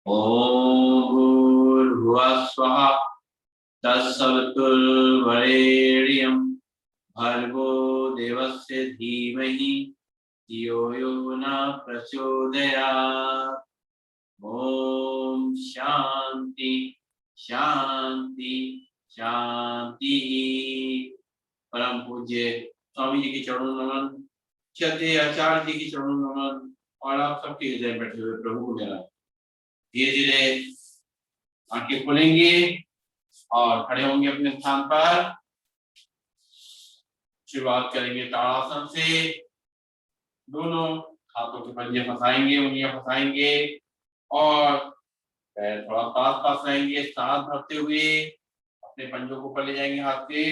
ओम भूर्भुवः स्वः तत्सवितुर्वरेण्यं भर्गो देवस्य धीमहि धियो यो न प्रचोदयात्। ओम शांति शांति शांति। परम पूज्य स्वामी जी के चरणों में नमन, क्षत्रिय आचार्य जी के चरणों में नमन, और आप सबके हृदय में बैठे हुए प्रभु को मेरा धीरे धीरे आंखें खोलेंगे और खड़े होंगे अपने स्थान पर। शुरुआत करेंगे ताड़ासन से। दोनों हाथों के पंजे फंसाएंगे, उंगलियां फंसाएंगे और पैर थोड़ा पास पास रहेंगे। सांस भरते हुए अपने पंजों को ऊपर ले जाएंगे हाथ के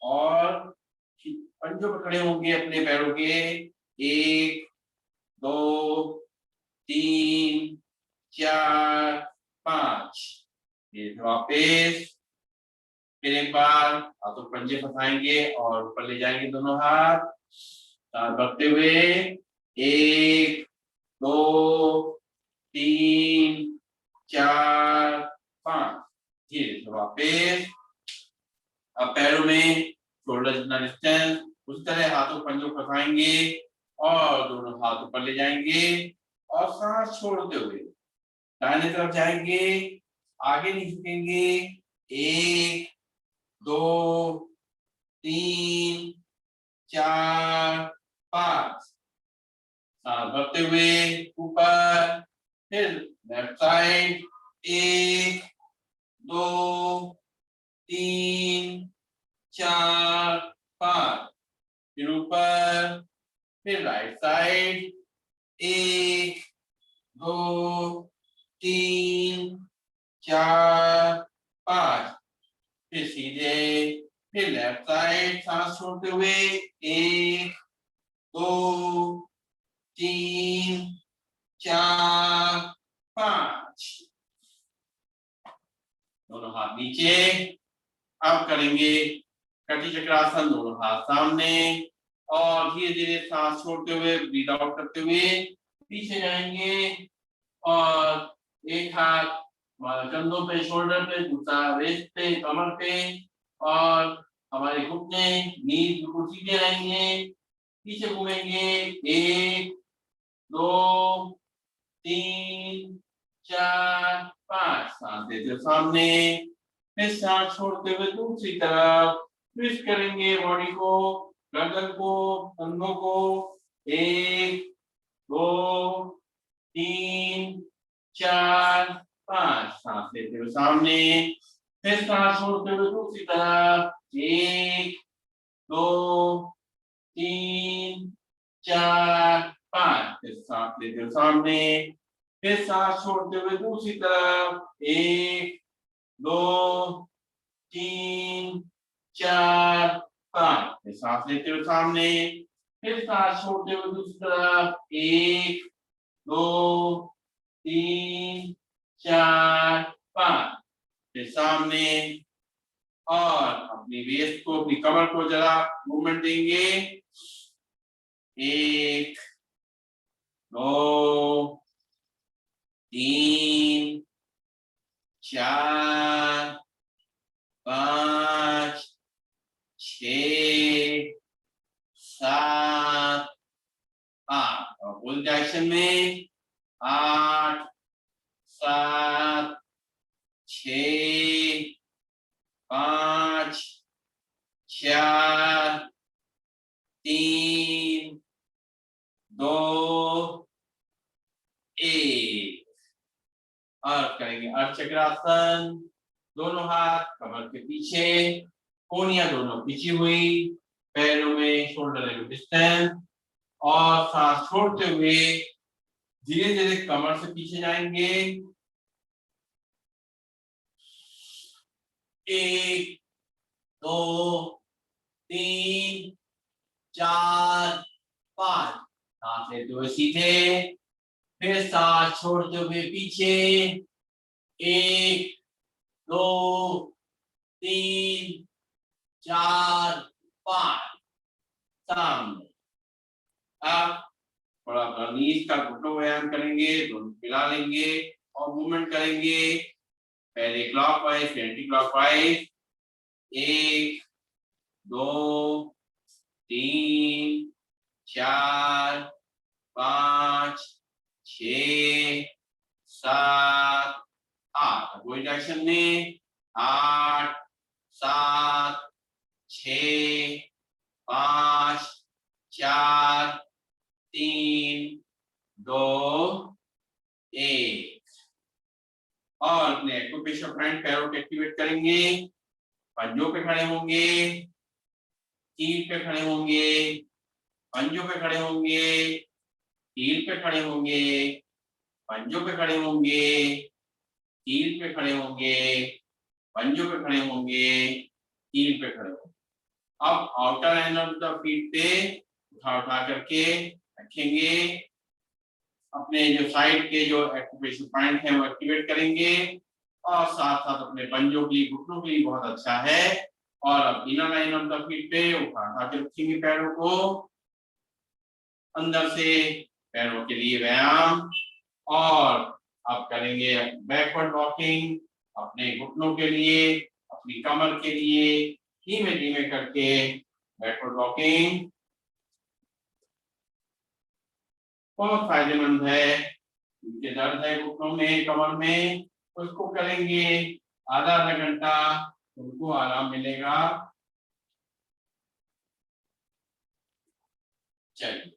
और पंजों पर खड़े होंगे अपने पैरों के। 1 2 3 4 5। फिर वापस फिर एक बार हाथों पंजे फंसाएंगे और ऊपर ले जाएंगे दोनों हाथ सांस भरते हुए। 1 2 3 4 5। धीरे से वापस। अब पैरों में शोल्डर जितना डिस्टेंस, उस तरह हाथों पंजों फंसाएंगे और दोनों हाथ ऊपर ले जाएंगे और सांस छोड़ते हुए दाहिने तरफ जाएंगे, आगे नहीं झुकेंगे। 1 2 3 4 5। सांस भरते हुए ऊपर। फिर लेफ्ट साइड। 1 2 3 4 5। फिर ऊपर। फिर राइट साइड। 1 2 3 4 5। फिर सीधे। फिर लेफ्ट साइड सांस छोड़ते हुए। 1 2 3 4 5। दोनों हाथ नीचे। अब करेंगे कटी चक्रासन। दोनों हाथ सामने और धीरे धीरे सांस छोड़ते हुए ब्रीथ आउट करते हुए पीछे जाएंगे और एक हाथ हमारे कंधों पे, शोल्डर पे, दूसरा वेस्ट पे, कमर पे और हमारे घुटने नीज बिल्कुल सीधे रहेंगे। पीछे घूमेंगे। 1 2 3 4 5। सांस देते सामने। फिर सांस छोड़ते हुए दूसरी तरफ ट्विस्ट करेंगे बॉडी को, गर्दन को, कंधों को। 1 2 3 4 5। सांस लेते हुए सामने। फिर सांस छोड़ते हुए दूसरी तरफ। 1 2 3 4 5। फिर सांस लेते हुए सामने। फिर सांस छोड़ते हुए दूसरी तरफ। 1 2 3 4 5। फिर सांस लेते हुए सामने। फिर सांस छोड़ते हुए दूसरी तरफ। 1 2 3 4 5। फिर सामने। और अपनी वेस्ट को, अपनी कमर को जरा मूवमेंट देंगे। 1 2 3 4 5 6 7 8। और फुल डायरेक्शन में 8 7 6 5 4 3 2 1। और करेंगे अर्ध चक्रासन। दोनों हाथ कमर के पीछे, कोहनियां दोनों खींची हुई, पैरों में शोल्डर लेवल डिस्टेंस और सांस छोड़ते हुए धीरे धीरे कमर से पीछे जाएंगे। 1 2 3 4 5। सांस लेते हुए सीधे। फिर सांस छोड़ते हुए पीछे। 1 2 3 4 5। सामने। अब थोड़ा नीज का घुटनों व्यायाम करेंगे, दोनों मिला लेंगे और मूवमेंट करेंगे पहले क्लॉकवाइज फिर एंटी क्लॉकवाइज। 1 2 3 4 5 6 7 8 वही डायरेक्शन में 8 7 6 5 4 3 2 1 और अपने एक्यूप्रेशर पॉइंट पैरों को एक्टिवेट करेंगे, पंजों पे खड़े होंगे, हील पे खड़े होंगे, पंजों पे खड़े होंगे, हील पे खड़े होंगे, पंजों पे खड़े होंगे, हील पे खड़े होंगे, पंजों पे खड़े होंगे, हील पे खड़े होंगे। अब outer end of the feet पे उठा करके रखेंगे, अपने जो साइड के जो एक्टिवेशन पॉइंट है वो एक्टिवेट करेंगे और साथ साथ अपने पंजों के लिए घुटनों के लिए बहुत अच्छा है। और अब inner line of the feet पे उठा के रखेंगे पैरों को, अंदर से पैरों के लिए व्यायाम। और अब करेंगे बैकवर्ड वॉकिंग अपने घुटनों के लिए, अपनी कमर के लिए, धीमे धीमे करके बैकवर्ड वॉकिंग बहुत फायदेमंद है। उनके दर्द है घुटनों में, कमर में, उसको करेंगे आधा आधा घंटा, उनको आराम मिलेगा। चलिए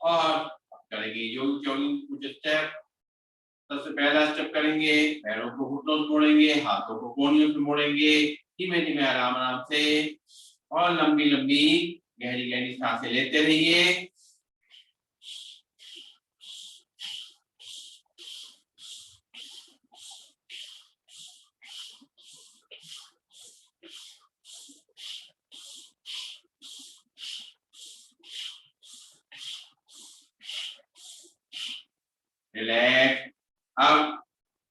और करेंगे जॉगिंग कुछ स्टेप। सबसे पहला स्टेप करेंगे, पैरों को घुटनों से मोड़ेंगे, हाथों को कोहनियों से मोड़ेंगे, धीमे धीमे आराम आराम से और लंबी लंबी गहरी गहरी सांसें लेते रहिए। रिलैक्स। अब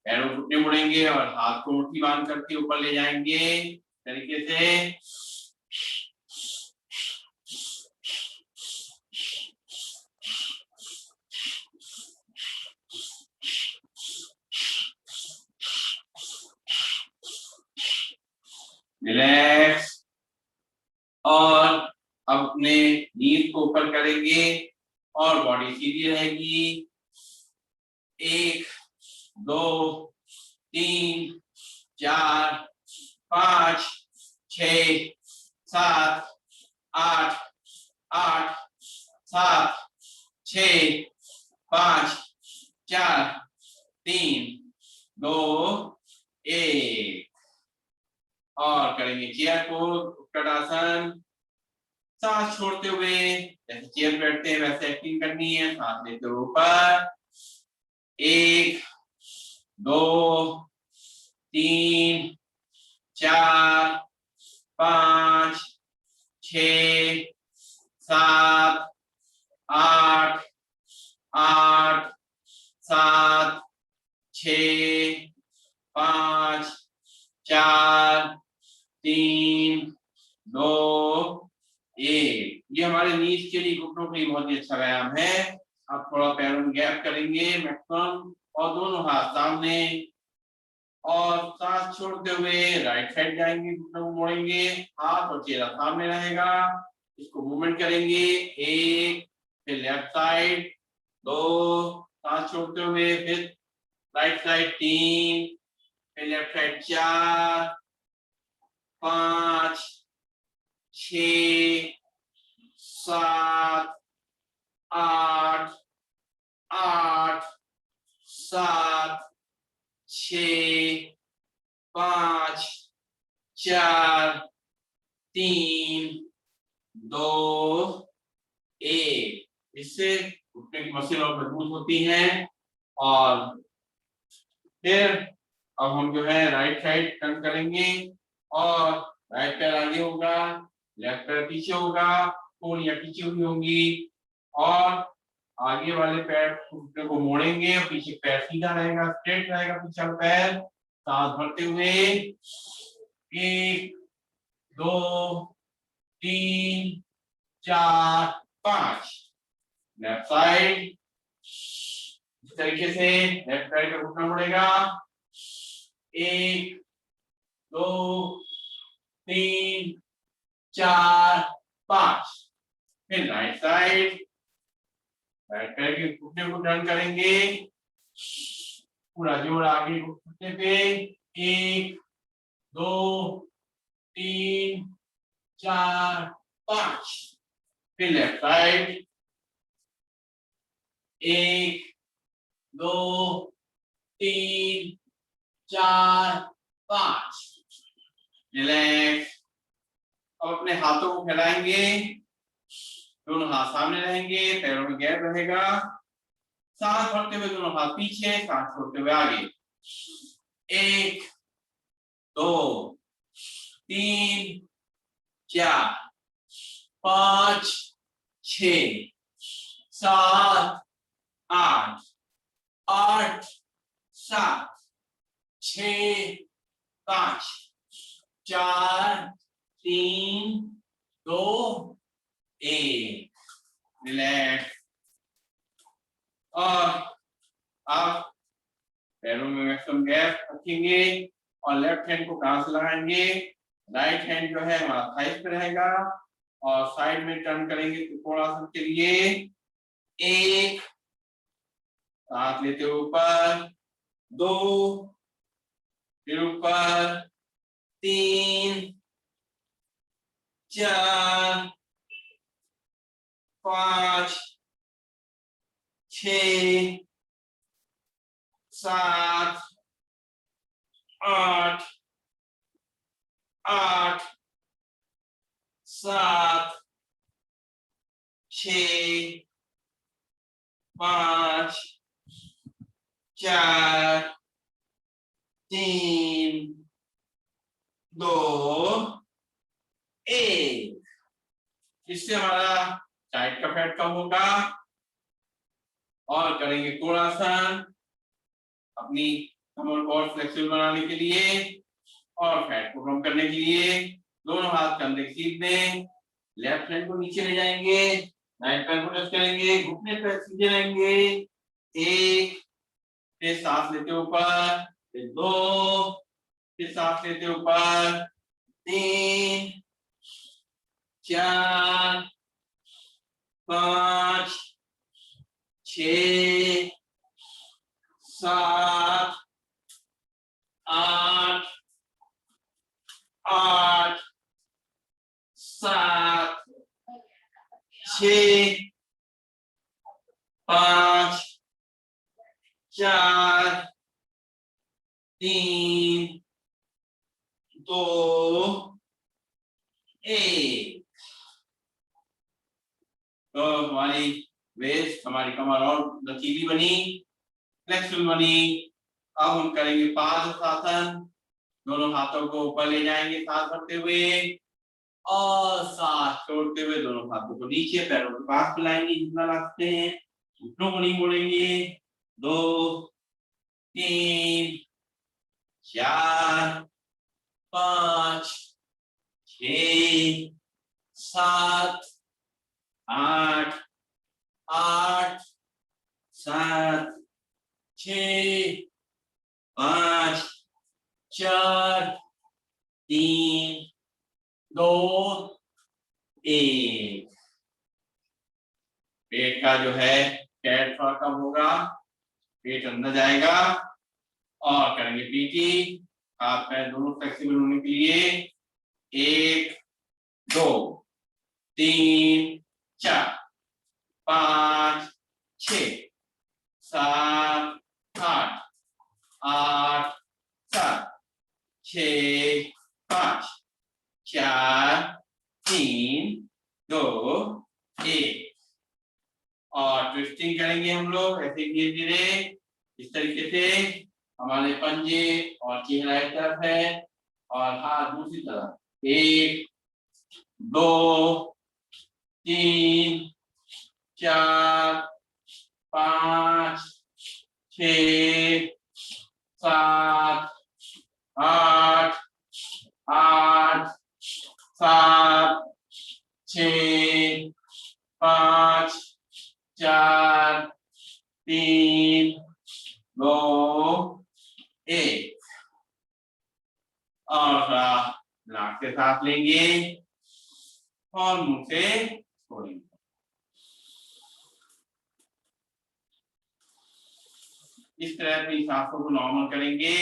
पैरों घुटने मुड़ेंगे और हाथ को मुट्ठी बांध करके ऊपर ले जाएंगे तरीके से। रिलैक्स। और अब अपने नीज को ऊपर करेंगे और बॉडी सीधी रहेगी। 1 2 3 4 5 6 7 8 8 7 6 5 4 3 2 1 और करेंगे चेयर को उत्कटासन, सांस छोड़ते हुए जैसे चेयर बैठते हैं वैसे एक्टिंग करनी है। सांस लेते हुए ऊपर 1 2 3 4 5 6 7 8 8 7 6 5 4 3 2 1। ये हमारे नीज के लिए, घुटनों के लिए बहुत ही अच्छा व्यायाम है। अब थोड़ा पैरों में गैप करेंगे मैक्सिमम और दोनों हाथ सामने और सांस छोड़ते हुए राइट साइड जाएंगे, घुटनों को मोड़ेंगे, हाथ और चेहरा सामने रहेगा। इसको मूवमेंट करेंगे 1 फिर लेफ्ट साइड 2 सांस छोड़ते हुए, फिर राइट साइड 3 फिर लेफ्ट साइड 4 5 6 7 8 8 7 6 5 4 3 2 1। इससे घुटने की मसल और मजबूत होती हैं। और फिर अब हम जो है राइट साइड टर्न करेंगे और राइट पैर आगे होगा, लेफ्ट पैर पीछे होगा, कोहनियां पीछे हुई होंगी और आगे वाले पैर घुटने को मोड़ेंगे और पीछे पैर सीधा रहेगा, स्ट्रेट रहेगा पीछे पैर। सांस भरते हुए 1 2 3 4 5 लेफ्ट साइड इस तरीके से लेफ्ट पैर का घुटना मुड़ेगा, 1 2 3 4 5। फिर राइट साइड राइट पैर के घुटने को टर्न करेंगे, पूरा जोर आगे घुटने पे, 1 2 3 4 5। फिर लेफ्ट साइड 1 2 3 4 5। रिलैक्स। अब अपने हाथों को फैलाएंगे, दोनों हाथ सामने रहेंगे, पैरों में गैप रहेगा, सांस भरते हुए दोनों हाथ पीछे, सांस छोड़ते हुए आगे। 1 2 3 4 5 6 7 8 8 7 6 5 4 3 2 1। रिलैक्स। और आप पैरों में मैक्सिमम गैप रखेंगे और लेफ्ट हैंड को कहां से लगाएंगे, राइट हैंड जो है हमारा थाइस पे रहेगा और साइड में टर्न करेंगे त्रिकोणासन के लिए। 1 सांस लेते हुए ऊपर, 2 फिर ऊपर, 3 4 5 6 7 8 8 7 6 5 4 3 2 1। इससे हमारा साइड का फैट कम होगा। और करेंगे कोणासन, अपनी कमर को फ्लेक्सिबल बनाने के लिए और फैट को कम करने के लिए। दोनों हाथ कंधे सीधे, लेफ्ट हैंड को नीचे ले जाएंगे, राइट पैर को टच करेंगे, घुटने पे सीधे रहेंगे। 1 फिर सांस लेते ऊपर, फिर 2 फिर सांस लेते ऊपर, 3 4 5 6 7 8 8 7 6 5 4 3 2 1। तो हमारी वेस्ट, हमारी कमर और लचीली बनी, फ्लेक्सिबल बनी। अब हम करेंगे पादहस्तासन, दोनों हाथों को ऊपर ले जाएंगे सांस भरते हुए और सांस छोड़ते हुए दोनों हाथों को नीचे पैरों के पास बुलाएंगे जितना ला सकते हैं, घुटनों को नहीं मोड़ेंगे। 2 3 4 5 6 7 8 8 7 6 5 4 3 2 1। पेट का जो है फैट थोड़ा कम होगा, पेट अंदर जाएगा और करेंगे पीटी। हाथ पैर दोनों फ्लेक्सिबल होने के लिए 1 2 3 4 5 6 7 8 8 7 6 5 4 3 2 1। और ट्विस्टिंग करेंगे हम लोग ऐसे धीरे धीरे, इस तरीके से हमारे पंजे और चेहरा एक तरफ है और हाथ दूसरी तरफ। 1 2 3 4 5 6 7 8 8 7 6 5 4 3 2 1 और नाक के साथ लेंगे और मुंह से छोड़ेंगे। इस तरह अपनी सांसों को नॉर्मल करेंगे।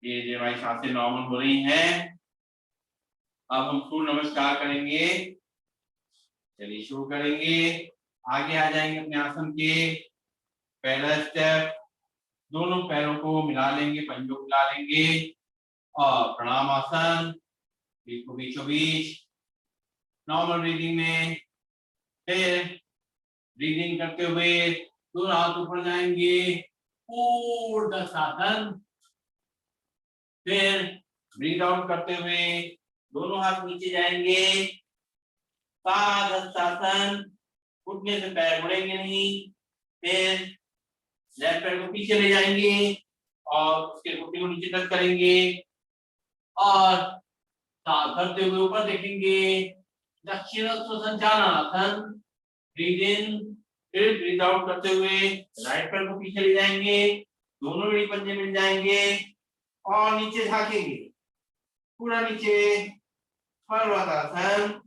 ये हमारी सांसें नॉर्मल हो रही हैं। अब हम सूर्य नमस्कार करेंगे। चलिए शुरू करेंगे। आगे आ जाएंगे अपने आसन के। पहला स्टेप, दोनों पैरों को मिला लेंगे, पंजों को मिला लेंगे और प्रणाम आसन, बिल्कुल बीचों बीच नॉर्मल ब्रीदिंग में। फिर ब्रीदिंग करते हुए दोनों हाथ ऊपर जाएंगे, ऊर्ध्वाधर। फिर ब्रीद आउट करते हुए दोनों हाथ नीचे जाएंगे, पादहस्तासन। उठने से पैर मुड़ेंगे नहीं। फिर लेफ्ट पैर को पीछे ले जाएंगे और उसके घुटने को नीचे टच करेंगे और सांस भरते हुए ऊपर देखेंगे, दक्षिणास्थ संचालनासन। ब्रीद इन, फिर ब्रीद आउट करते हुए राइट पैर को पीछे ले जाएंगे, दोनों एड़ी पंजे मिल जाएंगे और नीचे झांकेंगे, पूरा नीचे पर्वतासन।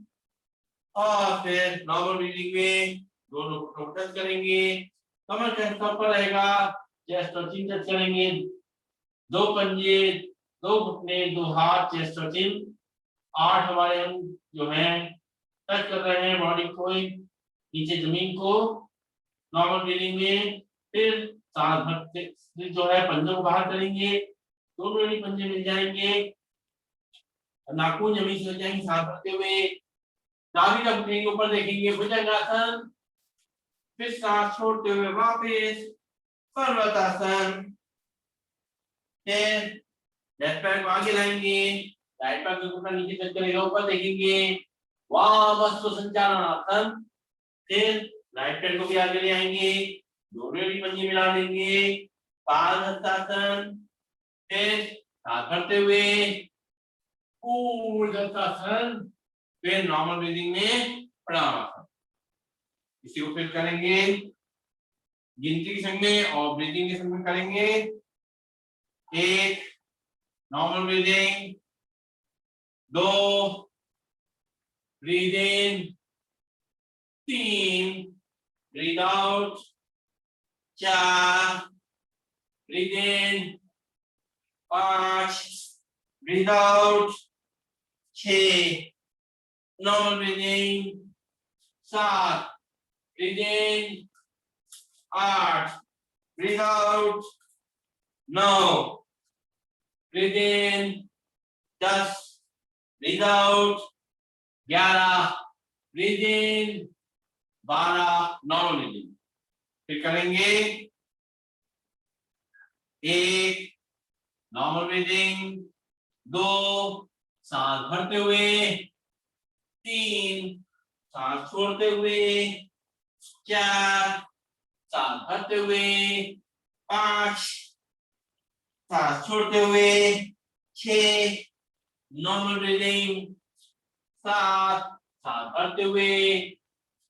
और फिर नॉर्मल ब्रीदिंग में दोनों को टच करेंगे, कमर का हिस्सा ऊपर रहेगा, चेस्ट और चिन टच करेंगे, दो पंजे, दो घुटने, दो हाथ, चेस्ट और चिन। 8 हमारे अंग जो हैं टच कर रहे हैं बॉडी को, नीचे जमीन को, नॉर्मल ब्रीदिंग में। फिर सांस भरते जो है पंजों को बाहर करेंगे, दोनों एड़ी पंजे मिल जाएंगे, नाखून जमीन से हो जाएंगे सांस भरते हुए। नाभि का घुटने के ऊपर देखेंगे, भुजंगासन। फिर सांस छोड़ते हुए वापस पर्वतासन। फिर लेफ्ट पैर को आगे लाएंगे, राइट पैर को ऊपर नीचे टच करेगा, ऊपर देखेंगे, वामस्व संचालनासन। फिर राइट पैर को भी आगे ले आएंगे, दोनों एड़ी पंजे मिला देंगे, पादहस्तासन। फिर सांस भरते हुए ऊर्ध्वाधर। फिर नॉर्मल ब्रीदिंग में प्रणाम। इसी को फिर करेंगे गिनती के संग में और ब्रीदिंग के संग में करेंगे। 1 normal breathing, 2 breathe in, 3 breathe out, 4 breathe in, 5 breathe out, 6 normal breathing, 7 breathe in, 8 breathe out, 9 breathe in, 10 breathe out, 11 breathe in, 12 normal breathing. फिर करेंगे 1 नॉर्मल ब्रीदिंग, 2 सांस भरते हुए, 3 सांस छोड़ते हुए, 4 सांस भरते हुए, 5 सांस छोड़ते हुए, 6 नॉर्मल ब्रीदिंग, 7 सांस भरते हुए,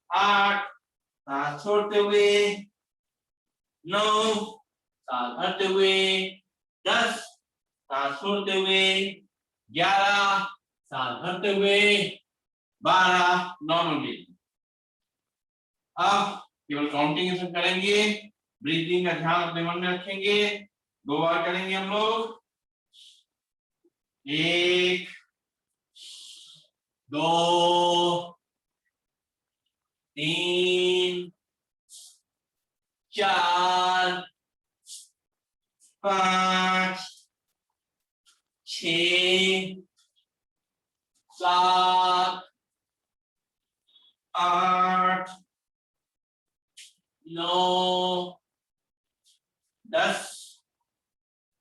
8 सांस छोड़ते हुए, 9 सांस भरते हुए, 10 सांस छोड़ते हुए, 11 सांस भरते हुए, 12 नॉर्मल ब्रीदिंग। अब केवल काउंटिंग करेंगे, ब्रीदिंग का ध्यान अपने मन में रखेंगे। 2 बार करेंगे हम लोग। 1 2 3 4 5 6 7 8 9 10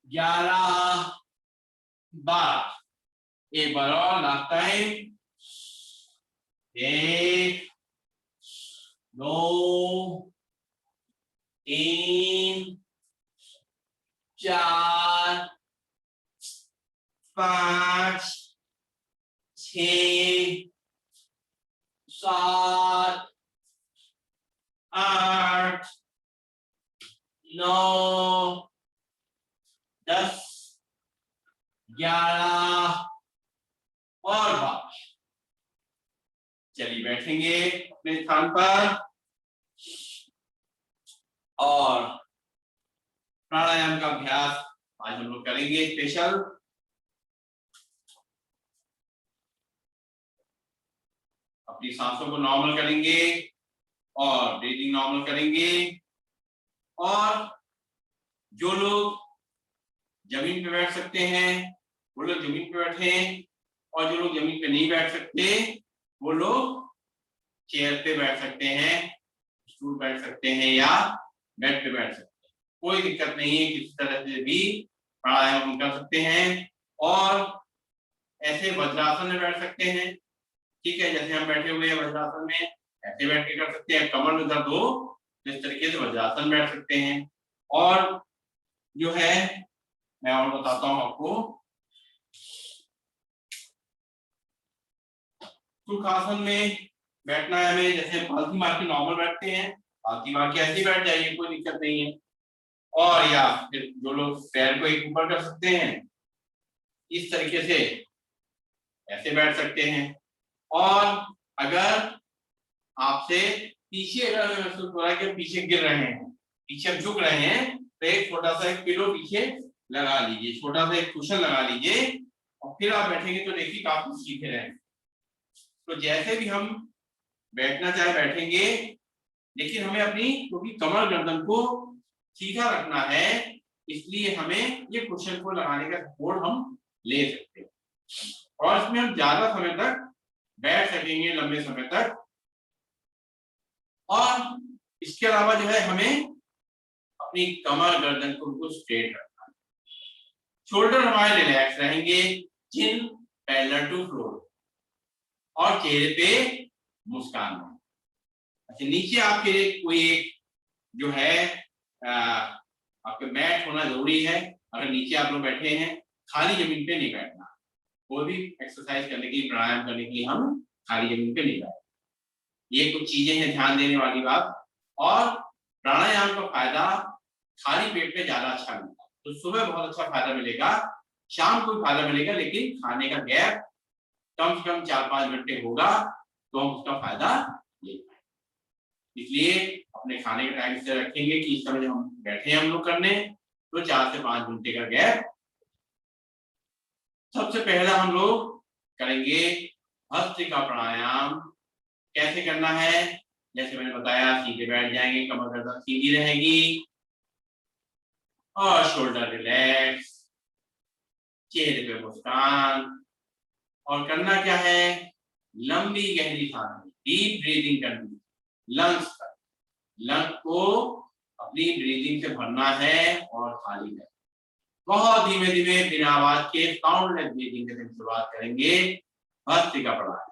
11 12। एक बार और लास्ट टाइम। 1 2 3 4 5 6 7 8 9 10 11 और 12। चलिए बैठेंगे अपने स्थान पर और प्राणायाम का अभ्यास आज हम लोग करेंगे स्पेशल। अपनी सांसों को नॉर्मल करेंगे और ब्रीदिंग नॉर्मल करेंगे। और जो लोग जमीन पे बैठ सकते हैं वो लोग जमीन पे बैठे, और जो लोग जमीन पे नहीं बैठ सकते वो लोग चेयर पे बैठ सकते हैं, स्टूल बैठ सकते हैं या बेड पे बैठ सकते हैं। कोई दिक्कत नहीं है, किसी तरह से भी प्राणायाम हम कर सकते हैं। और ऐसे वज्रासन में बैठ सकते हैं, ठीक है, जैसे हम बैठे हुए हैं वज्रासन में, ऐसे बैठ के कर सकते हैं। कमर में दर्द हो तो इस तरीके से वज्रासन में बैठ सकते हैं। और जो है मैं और बताता हूं आपको, सुखासन में बैठना है हमें, जैसे पालथी मार के नॉर्मल बैठते हैं, पालथी मार के ऐसे ही बैठ जाइए, कोई दिक्कत नहीं है। और या फिर जो लोग पैर को एक ऊपर कर सकते हैं इस तरीके से ऐसे बैठ सकते हैं। और अगर आपसे पीछे अगर महसूस हो रहा है कि पीछे गिर रहे हैं, पीछे झुक रहे हैं, तो एक छोटा सा एक पिलो पीछे लगा लीजिए, छोटा सा एक कुशन लगा लीजिए और फिर आप बैठेंगे तो देखिए काफी सीखे रहेंगे। तो जैसे भी हम बैठना चाहे बैठेंगे, लेकिन हमें अपनी क्योंकि कमर गर्दन को सीधा रखना है, इसलिए हमें ये कुशन को लगाने का सपोर्ट हम ले सकते हैं और इसमें हम ज्यादा समय तक बैठ सकेंगे, लंबे समय तक। और इसके अलावा जो है हमें अपनी कमर गर्दन को बिल्कुल स्ट्रेट रखना है, शोल्डर हमारे रिलैक्स रहेंगे, चिन पैरेलल टू फ्लोर और चेहरे पे मुस्कान है। अच्छा, नीचे आपके लिए कोई एक जो है आपके मैट होना जरूरी है। अगर नीचे आप लोग बैठे हैं, खाली जमीन पे नहीं बैठना। कोई भी एक्सरसाइज करने के लिए, प्राणायाम करने के लिए हम खाली जमीन पे नहीं बैठते। ये कुछ चीजें हैं ध्यान देने वाली बात। और प्राणायाम का फायदा खाली पेट में ज्यादा अच्छा मिलता है। तो सुबह बहुत अच्छा फायदा मिलेगा, शाम को भी फायदा मिलेगा, लेकिन खाने का गैप कम से कम 4-5 घंटे होगा तो हम उसका फायदा ले पाएंगे। इसलिए अपने खाने का टाइम से रखेंगे कि इस समय जब हम बैठे हैं हम लोग करने, तो 4 से 5 घंटे का गैप। सबसे पहला हम लोग करेंगे भस्त्रिका प्राणायाम। कैसे करना है, जैसे मैंने बताया, सीधे बैठ जाएंगे, कमर गर्दन सीधी रहेगी और शोल्डर रिलैक्स, चेहरे पे मुस्कान। और करना क्या है, लंबी गहरी सांस, डीप ब्रीदिंग करनी, लंग्स तक, लंग को अपनी ब्रीदिंग से भरना है और खाली है। बहुत धीमे धीमे बिना आवाज के साउंडलेस ब्रीदिंग से शुरुआत करेंगे भस्त्रिका प्राणायाम।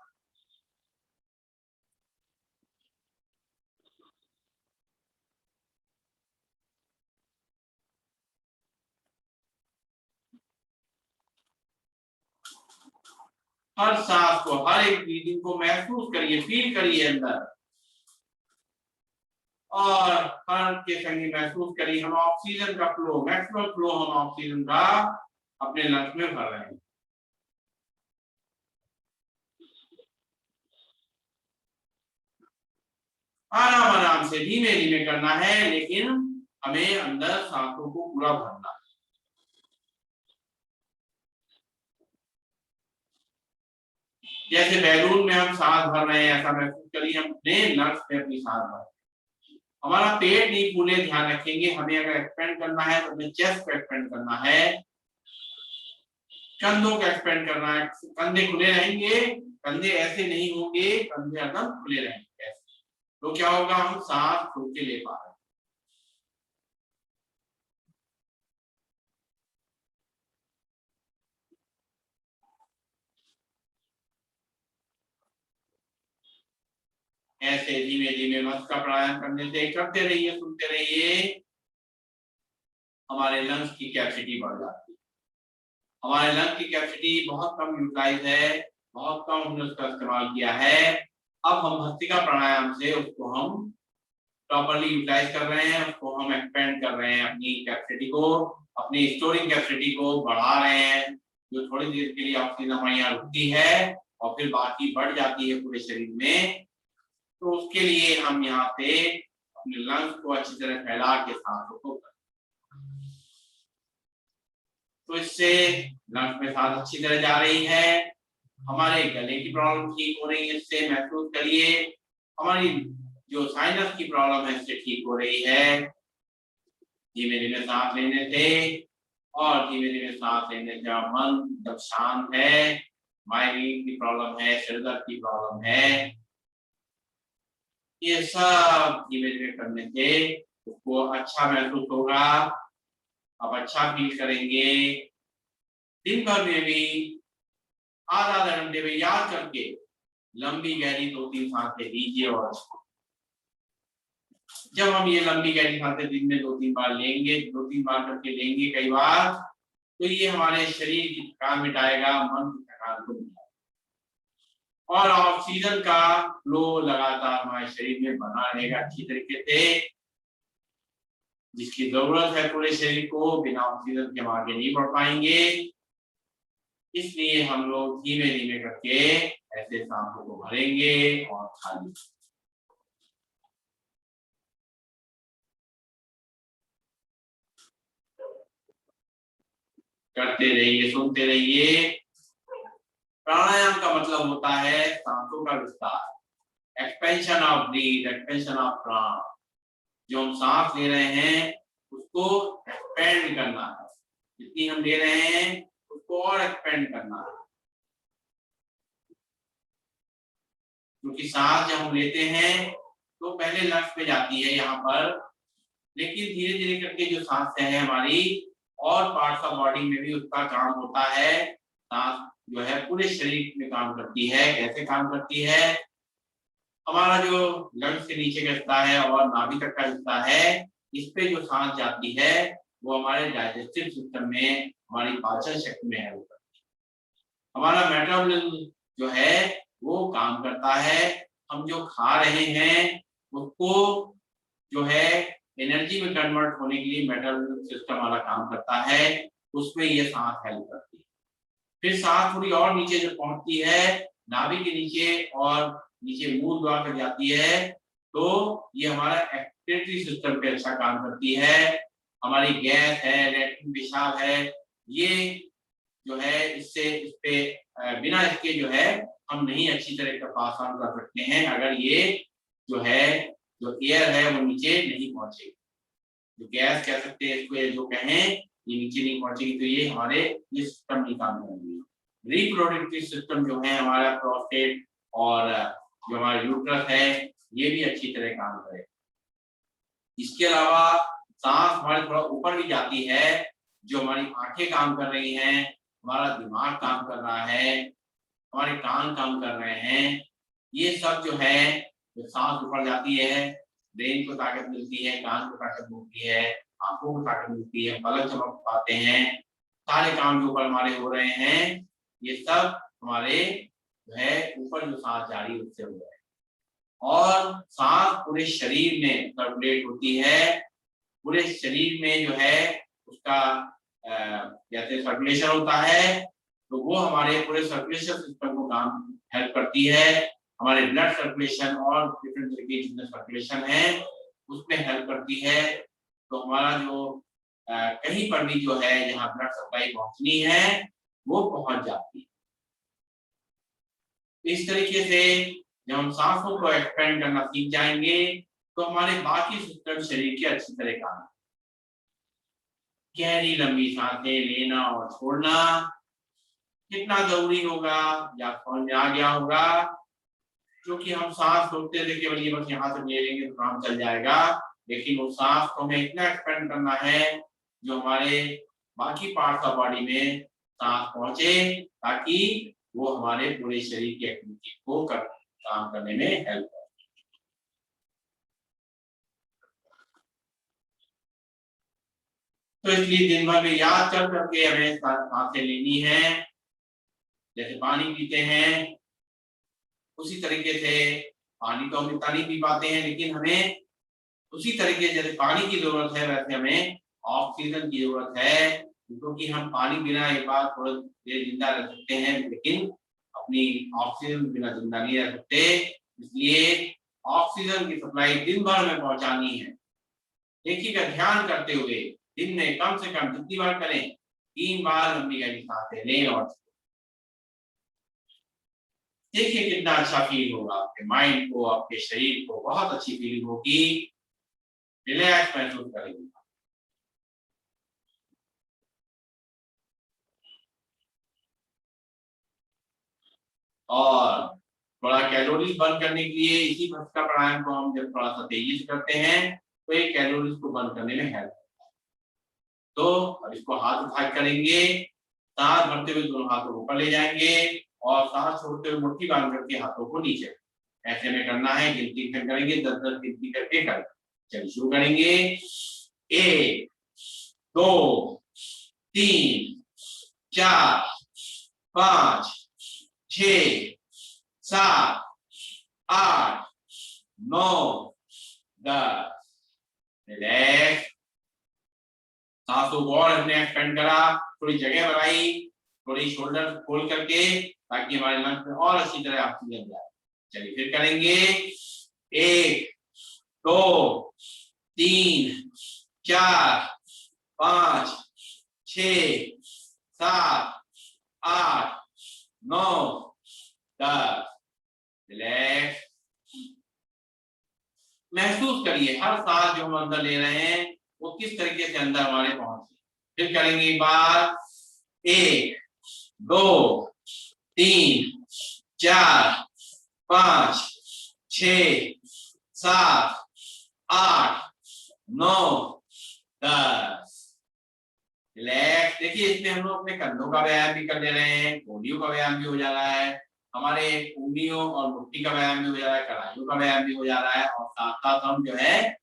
हर सांस को, हर एक ब्रीदिंग को महसूस करिए, फील करिए अंदर, और हर के संग महसूस करिए हम ऑक्सीजन का फ्लो, मैक्सिमम फ्लो हम ऑक्सीजन का अपने लंग्स में भर रहे हैं। आराम आराम से धीमे धीमे करना है, लेकिन हमें अंदर सांसों को पूरा भरना है। जैसे बैलून में हम सांस भर रहे हैं, ऐसा महसूस करिए हम अपने लंग्स में अपनी सांस भर। हमारा पेट नहीं फूले, ध्यान रखेंगे। हमें अगर एक्सपेंड करना है तो हमें चेस्ट को एक्सपेंड करना है, कंधों को एक्सपेंड करना है। कंधे खुले रहेंगे, कंधे ऐसे नहीं होंगे, कंधे एकदम खुले रहेंगे। तो क्या होगा, हम सांस छोड़ के ले पा रहे हैं। ऐसे धीमे धीमे मस्त का प्राणायाम करने से करते रहिए, सुनते रहिए, हमारे लंग्स की कैपेसिटी बढ़ जाती है। हमारे लंग की कैपेसिटी बहुत कम यूटिलाइज है, बहुत कम हमने उसका इस्तेमाल किया है। अब हम भस्त्रिका प्राणायाम से उसको हम प्रॉपर्ली यूटिलाइज कर रहे हैं, उसको हम एक्सपेंड कर रहे हैं, अपनी कैपेसिटी को, अपनी स्टोरिंग कैपेसिटी को बढ़ा रहे हैं। जो थोड़ी देर के लिए ऑक्सीजन हमारे यहाँ रुकती है और फिर बाकी बढ़ जाती है पूरे शरीर में, तो उसके लिए हम यहाँ पे अपने लंग्स को अच्छी तरह फैला के सांसों को, तो इससे लंग्स में सांस अच्छी तरह जा रही है, हमारे गले की प्रॉब्लम ठीक हो रही है, इससे महसूस करिए। हमारी जो साइनस की प्रॉब्लम है इससे ठीक हो रही है। धीमे धीमे सांस लेने से और धीमे धीमे सांस लेने से मन जब शांत है, माइग्रेन की प्रॉब्लम है, सिर दर्द की प्रॉब्लम है, ये सब धीमे धीमे करने से उसको अच्छा महसूस होगा, आप अच्छा फील करेंगे। दिन भर में भी आधा घंटे में याद करके लंबी गहरी 2-3 सांसें लीजिए। और जब हम ये लंबी गहरी सांसें दिन में 2-3 बार लेंगे, 2-3 बार करके लेंगे कई बार, तो ये हमारे शरीर की थकान मिटाएगा, मन की थकान को मिटाएगा और ऑक्सीजन का फ्लो लगातार हमारे शरीर में बना रहेगा अच्छी तरीके से। जिसकी जरूरत है पूरे शरीर को, बिना ऑक्सीजन के हम आगे नहीं बढ़ पाएंगे। इसलिए हम लोग धीमे धीमे करके ऐसे सांसों को भरेंगे और खाली करते रहिए, सुनते रहिए। प्राणायाम का मतलब होता है सांसों का विस्तार, expansion of breath, expansion of प्राण। जो हम सांस ले रहे हैं उसको एक्सपेंड करना है, जितनी हम ले रहे हैं उसको और एक्सपेंड करना है। क्योंकि सांस जब हम लेते हैं तो पहले लंग्स में जाती है यहाँ पर, लेकिन धीरे धीरे करके जो सांस है हमारी और पार्ट्स ऑफ बॉडी में भी उसका काम होता है। सांस जो है पूरे शरीर में काम करती है। कैसे काम करती है? हमारा जो लंग्स के नीचे का हिस्सा है और नाभि तक का हिस्सा है, इस पे जो सांस जाती है वो हमारे डाइजेस्टिव सिस्टम में, हमारी पाचन शक्ति में हेल्प करती है। हमारा मेटाबॉलिज्म जो है वो काम करता है। हम जो खा रहे हैं उसको जो है एनर्जी में कन्वर्ट होने के लिए मेटाबॉलिज्म सिस्टम हमारा काम करता है, उसमें ये सांस हेल्प करती है। फिर सांस थोड़ी और नीचे जब पहुंचती है, नाभि के नीचे और नीचे मूल द्वार तक जाती है, तो ये हमारा एक्सक्रीटरी सिस्टम पे अच्छा काम करती है। हमारी गैस है, लैट्रिन पेशाब है, ये जो है इससे इस पे बिना इसके जो है हम नहीं अच्छी तरह का पास ऑन कर सकते हैं, अगर ये जो है जो एयर है वो नीचे नहीं पहुंचेगी। जो गैस कह सकते हैं इसको, जो कहें ये नीचे नहीं पहुंचेगी, तो ये हमारे ये सिस्टम नहीं काम करेंगे। रिप्रोडक्टिव सिस्टम जो है हमारा, प्रोस्टेट और जो हमारा यूट्रस है, ये भी अच्छी तरह काम करे। इसके अलावा सांस हमारे थोड़ा ऊपर भी जाती है, जो हमारी आंखें काम कर रही हैं, हमारा दिमाग काम कर रहा है, हमारे कान काम कर रहे हैं, ये सब जो है जो सांस ऊपर जाती है, ब्रेन को ताकत मिलती है, कान को ताकत मिलती है, आंखों को ताकत मिलती है, पलक चमक पाते हैं, सारे काम जो ऊपर हमारे हो रहे हैं, ये सब हमारे जो है ऊपर जो सांस जा रही है उससे हो रहा है। और सांस पूरे शरीर में सर्कुलेट होती है, पूरे शरीर में जो है उसका जैसे सर्कुलेशन होता है, तो वो हमारे पूरे सर्कुलेशन सिस्टम को काम हेल्प करती है। हमारे ब्लड सर्कुलेशन और डिफरेंट तरीके के जितने सर्कुलेशन है उसमें हेल्प करती है। तो हमारा जो कहीं पर भी जो है जहाँ ब्लड सप्लाई पहुंचनी है वो पहुंच जाती है। इस तरीके से जब हम सांसों को एक्सपेंड करना सीख जाएंगे तो हमारे बाकी सिस्टम शरीर के अच्छी तरह काम। गहरी लंबी सांसें लेना और छोड़ना कितना जरूरी होगा या समझ में आ गया होगा, क्योंकि हम सांस रोकते थे केवल ये बस यहाँ से ले लेंगे तो काम चल जाएगा, लेकिन वो सांस को हमें इतना एक्सपेंड करना है जो हमारे बाकी पार्ट्स ऑफ बॉडी में सांस पहुंचे, ताकि वो हमारे पूरे शरीर की एक्टिविटी को काम करने में हेल्प करे। तो इसलिए दिन भर में याद कर करके हमें सांसें लेनी है। जैसे पानी पीते हैं उसी तरीके से पानी तो हम इतना नहीं पी पाते हैं, लेकिन हमें उसी तरीके जैसे पानी की जरूरत है वैसे हमें ऑक्सीजन की जरूरत है, क्योंकि हम पानी बिना एक बार थोड़ा देर जिंदा रह सकते हैं, लेकिन अपनी ऑक्सीजन बिना जिंदा नहीं रह सकते। इसलिए ऑक्सीजन की सप्लाई दिन भर में पहुंचानी है। देखिएगा, ध्यान करते हुए दिन में कम से कम जितनी बार करें, 3 बार लंबी गहरी सांसें लें और देखिए कितना अच्छा फील होगा। आपके माइंड को, आपके शरीर को बहुत अच्छी फीलिंग होगी, रिलैक्स महसूस करेंगे। और थोड़ा कैलोरीज बर्न करने के लिए इसी भस्त्रिका प्राणायाम को हम जब थोड़ा सा तेजी से करते हैं तो ये कैलोरीज को बर्न करने में हेल्प करता है। तो अब इसको हाथ उठा करेंगे, सांस भरते हुए दोनों हाथों को ऊपर ले जाएंगे और सांस छोड़ते हुए मुट्ठी बांध करके हाथों को नीचे, ऐसे में करना है। गिनती करेंगे, 10-10 गिनती करके कर। चलिए शुरू करेंगे। 1 2 3 4 5 6 7 8 9 10। रिलैक्स। सांसों को और हमने एक्सपेंड करा, थोड़ी जगह बनाई, थोड़ी शोल्डर खोल करके, ताकि हमारे लंग्स में और अच्छी तरह ऑक्सीजन जाए। चलिए फिर करेंगे। 1 2 3 4 5 6 7 8 9 10। रिलैक्स। महसूस करिए हर सांस जो हम अंदर ले रहे हैं वो किस तरीके से अंदर हमारे पहुंचे। फिर करेंगे एक बार। 1 2 3 4 5 6 7 8 9 10। रिलैक्स। देखिए इसमें हम लोग अपने कंधों का व्यायाम भी कर ले रहे हैं, कोहनियों का व्यायाम भी हो जा रहा है, हमारे उंगलियों और मुट्ठी का व्यायाम भी हो जा रहा है, कलाइयों का व्यायाम भी हो जा रहा है, और साथ साथ हम जो है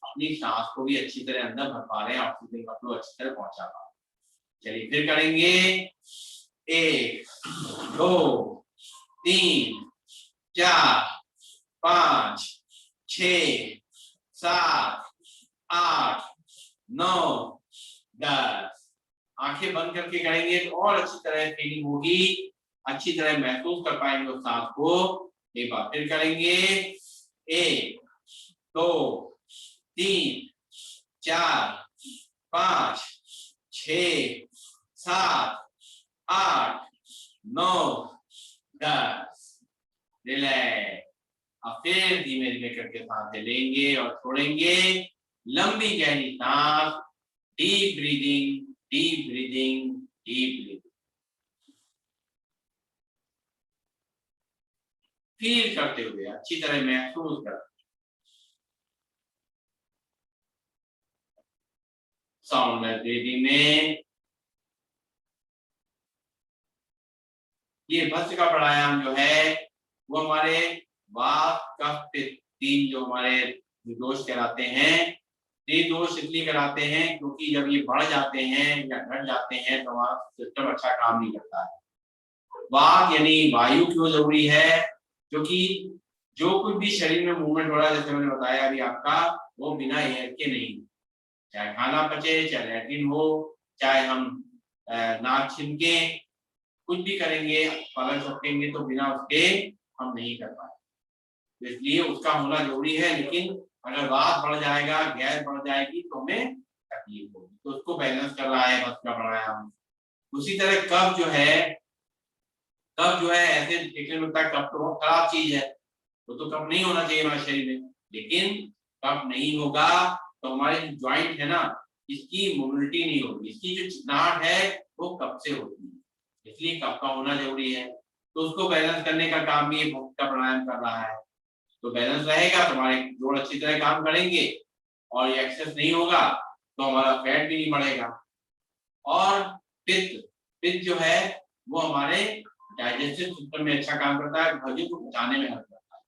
अपनी सांस को भी अच्छी तरह अंदर भर पा रहे हैं, ऑक्सीजन का फ्लो अच्छी तरह पहुंचा पा रहे हैं। चलिए फिर करेंगे। 1 2 3 4 5 6 7 8 9 10। आंखें बंद करके करेंगे तो और अच्छी तरह फीलिंग होगी, अच्छी तरह महसूस कर पाएंगे उस सांस को। एक बार फिर करेंगे। 1 2 3 4 5 6 7 8 9 10। रिलैक्स। अब फिर धीमे धीमे करके सांसें लेंगे और छोड़ेंगे। लंबी गहरी सांस, deep breathing, deep breathing, deep breathing. Feel करते हुए, अच्छी तरह महसूस करते। साउंडलेस ब्रीदिंग में ये भस्त्रिका प्राणायाम जो है वो हमारे वात, कफ, पित्त, 3 जो हमारे दोष कहलाते हैं, ये दोष इसलिए कराते हैं क्योंकि जब ये बढ़ जाते हैं या घट जाते हैं तो हमारा सिस्टम अच्छा काम नहीं करता है। वात यानी वायु क्यों जरूरी है? क्योंकि जो कुछ भी शरीर में मूवमेंट हो रहा है, जैसे मैंने बताया अभी आपका, वो बिना एयर के नहीं, चाहे खाना पचे, चाहे लैट्रिन हो, चाहे हम नाक छिनके, कुछ भी करेंगे, पलक झपकेंगे, तो बिना उसके हम नहीं कर पाए। तो इसलिए उसका होना जरूरी है। लेकिन अगर वात बढ़ जाएगा, गैस बढ़ जाएगी तो हमें तकलीफ होगी। तो उसको बैलेंस कर रहा है भस्त्रिका प्राणायाम। उसी तरह कफ जो है ऐसे देखने में लगता है कफ तो बहुत खराब चीज है, तो कफ नहीं होना चाहिए हमारे शरीर में। लेकिन कफ नहीं होगा तो हमारे जो ज्वाइंट है ना, इसकी मोबिलिटी नहीं होगी, इसकी जो चिकनाहट है वो कफ से होती है, इसलिए कफ का होना जरूरी है। तो उसको बैलेंस करने का काम भी ये भस्त्रिका प्राणायाम कर रहा है। तो बैलेंस रहेगा तो हमारे जोड़ अच्छी तरह काम करेंगे, और ये एक्सेस नहीं होगा तो हमारा फैट भी नहीं बढ़ेगा। और पित्त जो है वो हमारे डाइजेस्टिव सिस्टम में अच्छा काम करता है, भोजन को पचाने में हेल्प करता है।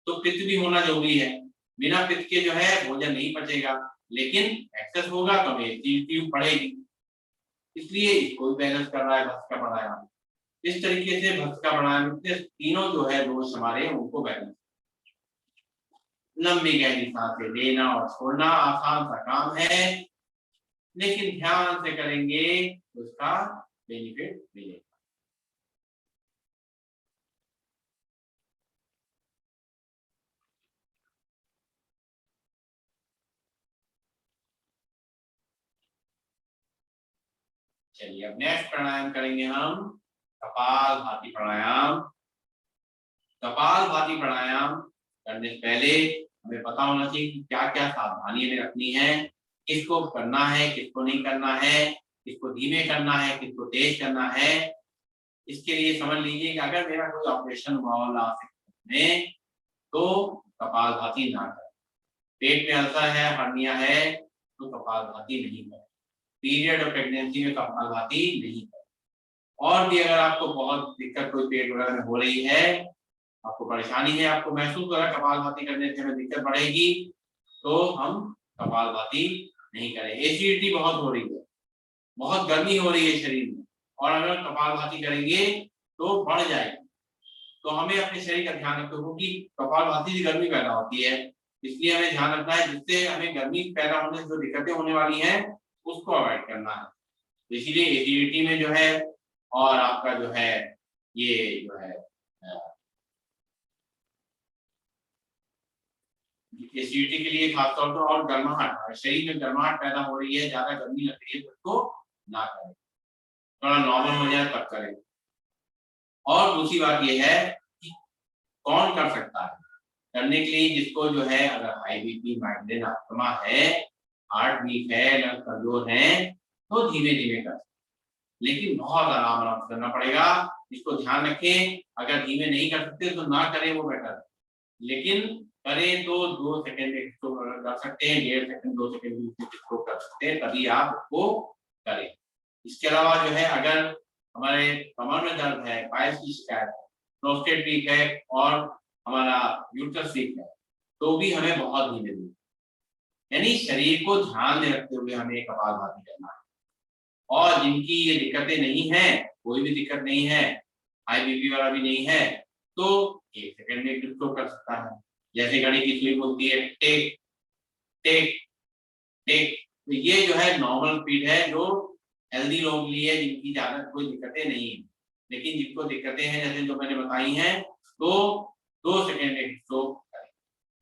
तो पित्त भी होना जरूरी है। बिना पित्त के जो है भोजन नहीं पचेगा, लेकिन एक्सेस होगा तो हमें एसिडिटी बढ़ेगी। इसलिए इसको बैलेंस कर रहा है भस्त्रिका प्राणायाम। इस तरीके से भस्त्रिका प्राणायाम से तीनों जो है दोष हमारे उनको बैलेंस। लंबी गहरी सांसें लेना और छोड़ना आसान सा काम है, लेकिन ध्यान से करेंगे उसका बेनिफिट मिलेगा। चलिए अब नेक्स्ट प्राणायाम करेंगे हम कपालभाति प्राणायाम। कपालभाति प्राणायाम करने से पहले हमें पता होना चाहिए कि क्या क्या सावधानी हमें रखनी है, किसको करना है किसको नहीं करना है, किसको धीमे करना है किसको तेज करना है। इसके लिए समझ लीजिए कि अगर मेरा कोई ऑपरेशन हुआ हो लास्ट में तो कपालभाति ना करें। पेट में अल्सर है, हर्निया है तो कपालभाति नहीं करें। पीरियड और प्रेगनेंसी में कपालभाति नहीं करें। और भी अगर आपको बहुत दिक्कत कोई पेट वगैरह में हो रही है, आपको परेशानी है, आपको महसूस हो रहा है कपालभाति करने से हमें दिक्कत बढ़ेगी, तो हम कपालभाति नहीं करें। एसिडिटी बहुत हो रही है, बहुत गर्मी हो रही है शरीर में, और अगर कपालभाति करेंगे तो बढ़ जाएगी। तो हमें अपने शरीर का ध्यान रखना होगा कि कपालभाति से गर्मी पैदा होती है, इसलिए हमें ध्यान रखना है जिससे हमें गर्मी पैदा होने से जो दिक्कतें होने वाली हैं उसको अवॉइड करना है। तो इसीलिए एसिडिटी में जो है और आपका जो है ये जो है एसिडिटी के लिए खासतौर पर, और गर्माहट, शरीर में गर्माहट पैदा हो रही है, ज्यादा गर्मी लग रही है तो उसको ना करें, थोड़ा नॉर्मल हो जाए तब करें। और दूसरी बात ये है कि कौन कर सकता है करने के लिए, जिसको जो है अगर हाई बीपी, माइग्रेन, अस्थमा है, हार्ट वीक है, लंग कमजोर है तो धीमे धीमे कर, लेकिन बहुत आराम आराम करना पड़ेगा। इसको ध्यान रखें, अगर धीमे नहीं कर सकते तो ना करें, वो बेटर है। लेकिन करें तो 2 सेकंड इसको कर सकते हैं, 1.5 सेकंड 2 सेकंड इसको कर सकते हैं, तभी आप उसको करें। इसके अलावा जो है अगर हमारे कमर में दर्द है, पाइल्स की शिकायत है, प्रोस्टेट वीक है और हमारा यूट्रस वीक है, तो भी हमें बहुत धीमे धीमे, यानी शरीर को ध्यान में रखते हुए हमें कपालभाति करना है। और जिनकी ये दिक्कतें नहीं है, कोई भी दिक्कत नहीं है, हाई बीपी वाला भी नहीं है, तो 1 सेकंड में इसको कर सकता है। जैसे घड़ी की सुई बोलती है टेक टेक टेक, तो ये जो है नॉर्मल स्पीड है जो हेल्दी लोगों के लिए, जिनकी ज्यादा कोई दिक्कतें नहीं है। लेकिन जिनको दिक्कतें हैं जैसे जो मैंने बताई हैं, तो 2 सेकंड में इसको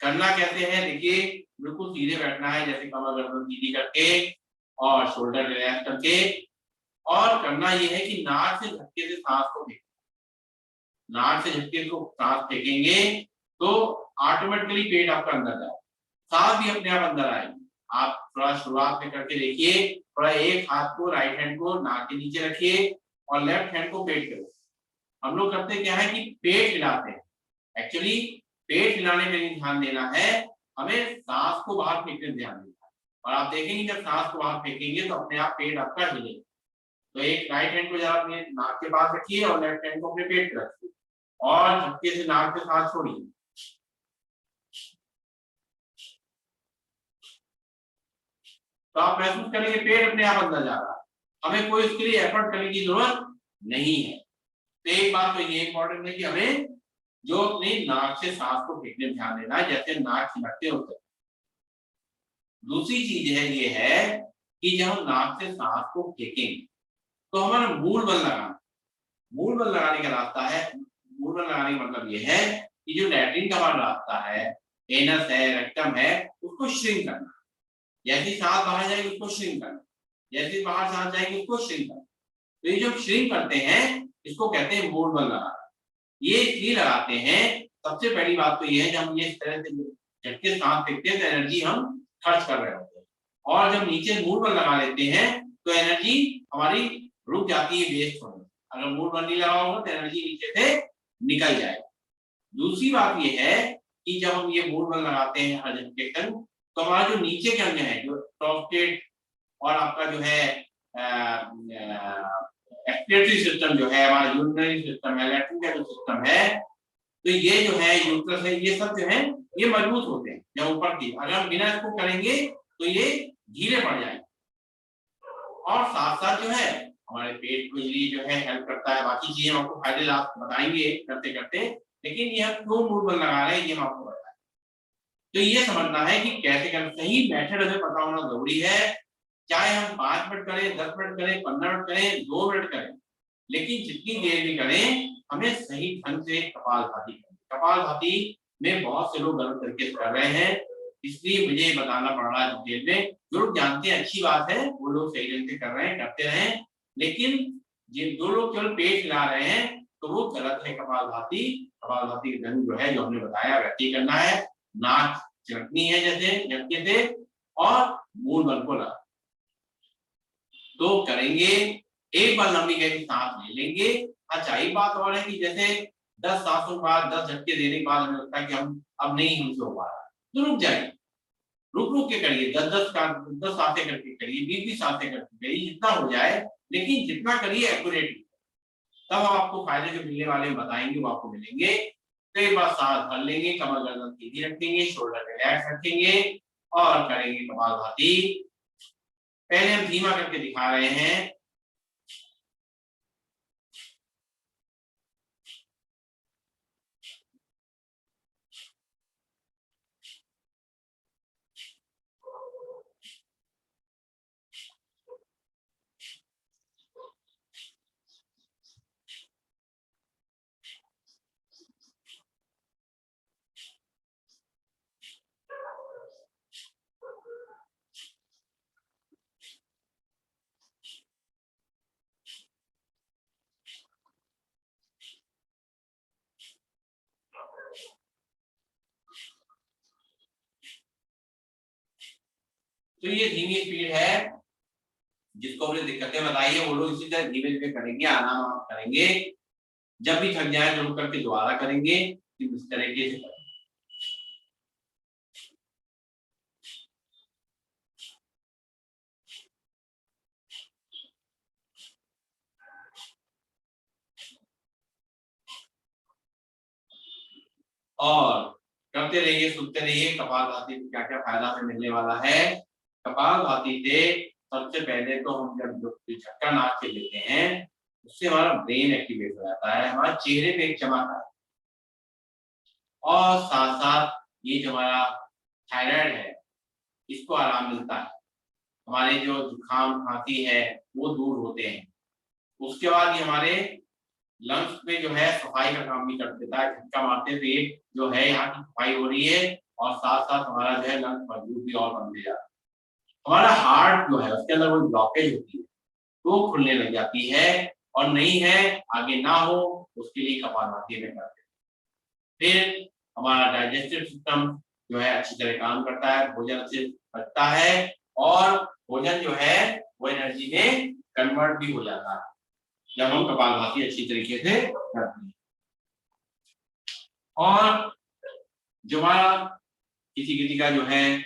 करना कैसे है, देखिए बिल्कुल सीधे बैठना है, जैसे कमर गर्दन सीधी करके और शोल्डर रिलैक्स करके, और करना ये है कि नाक से झटके से सांस को फेंकना। नाक से झटके को सांस फेंकेंगे तो ऑटोमेटिकली पेट आपका अंदर जाए, सांस भी अपने आप अंदर आएगी। आप थोड़ा शुरुआत में करके देखिए, थोड़ा एक हाथ को, राइट हैंड को नाक के नीचे रखिए और लेफ्ट हैंड को पेट पे। हम लोग करते क्या है कि पेट हिलाते हैं, एक्चुअली पेट हिलाने पे नहीं ध्यान देना है, हमें सांस को बाहर फेंकने ध्यान देना है। और आप देखेंगे जब सांस को बाहर फेंकेंगे तो अपने आप पेट आपका हिलेगा। तो एक राइट हैंड को जरा अपने नाक के पास रखिए और लेफ्ट हैंड को अपने पेट पे रखिए और झटके से नाक से सांस छोड़िए। तो आप महसूस करेंगे पेट अपने आप अंदर जा रहा है, हमें कोई उसके लिए एफर्ट करने की जरूरत नहीं है। तो एक बात तो ये इंपॉर्टेंट है कि हमें जो अपनी नाक से सांस को फेंकने में ध्यान देना है, जैसे नाक खिलकते होते। दूसरी चीज है ये है कि जब हम नाक से सांस को फेंकेंगे तो हमारा मूल बल लगाना। मूल बल लगाने का रास्ता है, मूल बल लगाने का मतलब ये है कि जो लैट्रिन का हमारा रास्ता है, एनस है, रेक्टम है, उसको श्रिंक करना। जैसी सांस बाहर जाएगी उसको श्रिंक करना, जैसी बाहर सांस जाएगी उसको श्रिंक करना। तो ये जो श्रिंक करते हैं इसको कहते हैं मूल बल लगाना। ये इसलिए लगाते हैं, सबसे पहली बात तो ये है, जब हम ये इस तरह से झटके सांस फेंकते हैं तो एनर्जी हम खर्च कर रहे होते हैं, और जब नीचे मूल बल लगा लेते हैं तो एनर्जी हमारी रुक जाती है वेस्ट होने। अगर मूल बल नहीं लगा होगा तो एनर्जी नीचे से निकल जाएगी। दूसरी बात ये है कि जब हम ये मूल बल लगाते हैं हर झटके तक, तो हमारा जो नीचे के अंग है, जो प्रोस्टेट और आपका जो है एक्सक्रीटरी सिस्टम जो है, हमारा यूरिनरी सिस्टम है, लैट्रिन का जो सिस्टम है, तो ये जो है यूट्रस है, ये सब जो है ये मजबूत होते हैं जब ऊपर की। अगर हम बिना इसको करेंगे तो ये ढीले पड़ जाएंगे। और साथ साथ जो है हमारे पेट के लिए जो है हेल्प करता है। बाकी चीजें हम आपको फायदे लाभ बताएंगे करते करते, लेकिन ये हम क्यों मूल बल लगा रहे हैं ये हम आपको बताएं। तो ये समझना है कि कैसे करना, सही मेथड हमें पता होना जरूरी है। चाहे हम 5 मिनट करें, 10 मिनट करें, 15 मिनट करें, 2 मिनट करें, लेकिन जितनी देर भी करें हमें सही ढंग से कपालभाति करनी। कपालभाति में बहुत से लोग गलत तरीके से कर रहे हैं, इसलिए मुझे बताना पड़ रहा है डिटेल में। जो लोग जानते हैं अच्छी बात है, वो लोग सही ढंग से कर रहे हैं, करते रहें, लेकिन जिन दो लोग केवल पेट हिला रहे हैं तो वो गलत है। कपालभाति, कपालभाति के ढंग जो है, जो हमने बताया वैसे करना है। नाक चिरकनी है जैसे झटके से, और मूल बल को ला तो करेंगे। एक बार लंबी गहरी सांस ले लेंगे। अच्छा, एक बात और है कि जैसे 10 सांसों के बाद, 10 झटके देने के बाद हमें लगता है कि हम अब नहीं हमसे हो पा रहा, तो रुक जाइए, रुक रुक के करिए। 10 सांसें करके करिए, 20 सांसें करके करिए, जितना हो जाए, लेकिन जितना करिए एक्यूरेटली। तब हम आपको फायदे जो मिलने वाले बताएंगे वो आपको मिलेंगे। तो एक बार सांस भर लेंगे, कमर गर्दन सीधी रखेंगे, शोल्डर रिलैक्स रखेंगे और करेंगे कपालभाति। पहले हम धीमा करके दिखा रहे हैं। तो ये धीमी स्पीड है। जिसको हमने दिक्कतें बताई है वो लोग इसी तरह धीमे धीमे करेंगे, आराम करेंगे। जब भी थक जाए तो रुक करके दोबारा करेंगे, इस तरीके से करेंगे। और करते रहिए, सुनते रहिए कपालभाति में क्या क्या फायदा हमें मिलने वाला है। कपालभाति से सबसे पहले तो हम जब जो झटका नाक से लेते हैं, उससे हमारा ब्रेन एक्टिवेट हो जाता है, हमारे चेहरे पे एक चमक आता है, और साथ साथ ये जो हमारा थायराइड है इसको आराम मिलता है, हमारे जो जुकाम खांसी है वो दूर होते हैं। उसके बाद ये हमारे लंग्स में जो है सफाई का काम भी कर देता है। झटका मारते हुए जो है यहाँ की सफाई हो रही है, और साथ साथ हमारा जो है लंग्स मजबूत भी और बनते जाता है। हमारा हार्ट जो है उसके अंदर कोई ब्लॉकेज होती है तो खुलने लग जाती है, और नहीं है आगे ना हो उसके लिए कपालभाति में करते हैं। फिर हमारा डाइजेस्टिव सिस्टम जो है अच्छी तरह काम करता है, भोजन से पचता है, और भोजन जो है वो एनर्जी में कन्वर्ट भी हो जाता है जब हम कपालभाति अच्छी तरीके से करते हैं। और जो हमारा किसी किसी का जो है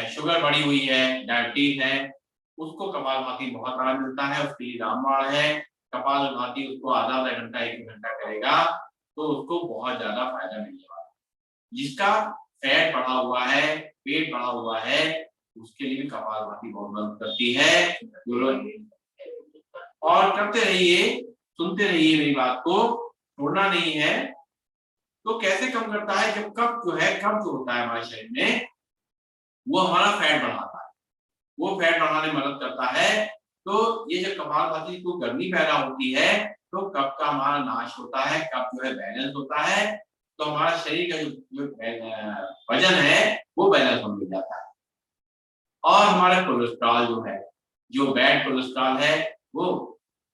शुगर बढ़ी हुई है, डायबिटीज है, उसको कपालभाति बहुत आराम मिलता है, उसके लिए रामबाण है। कपालभाति उसको आधा घंटा 1 घंटा करेगा तो उसको बहुत ज्यादा फायदा मिलने वाला है। जिसका फैट बढ़ा हुआ है, पेट बढ़ा हुआ है, उसके लिए भी कपालभाति बहुत मदद करती है। और करते रहिए, सुनते रहिए मेरी बात को, छोड़ना नहीं है। तो कैसे कम करता है? जब कफ जो है, कफ जो होता है हमारे शरीर में, वो हमारा फैट बढ़ाता है, वो फैट बढ़ाने में मदद करता है। तो ये जब कपालभाति को गर्मी पैदा होती है तो कफ का हमारा नाश होता है, कफ जो है बैलेंस होता है, तो हमारा शरीर का जो वजन है वो बैलेंस होने लग जाता है। और हमारा कोलेस्ट्रॉल जो है, जो बैड कोलेस्ट्रॉल है वो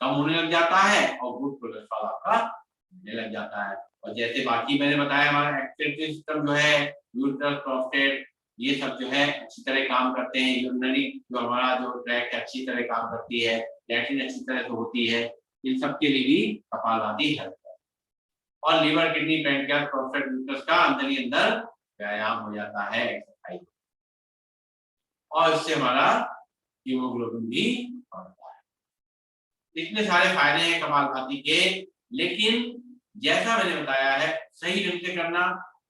कम होने लग जाता है, और गुड कोलेस्ट्रॉल आपका होने लग जाता है। और जैसे बाकी मैंने बताया, हमारा एक्सक्रीटरी सिस्टम जो है, यूरेटर, प्रोस्टेट, ये सब जो है अच्छी तरह काम करते हैं। यूरिनरी जो हमारा जो ट्रैक है अच्छी तरह काम करती है, लैट्रिन अच्छी तरह से होती है, इन सब के लिए भी कपालभाति हेल्प है। और liver, kidney, pancreas, prostate, uterus का अंदर ही अंदर व्यायाम हो जाता है, एक्सरसाइज, और इससे हमारा हीमोग्लोबिन भी बढ़ता है। इतने सारे फायदे हैं कपालभाति के, लेकिन जैसा मैंने बताया है सही ढंग से करना,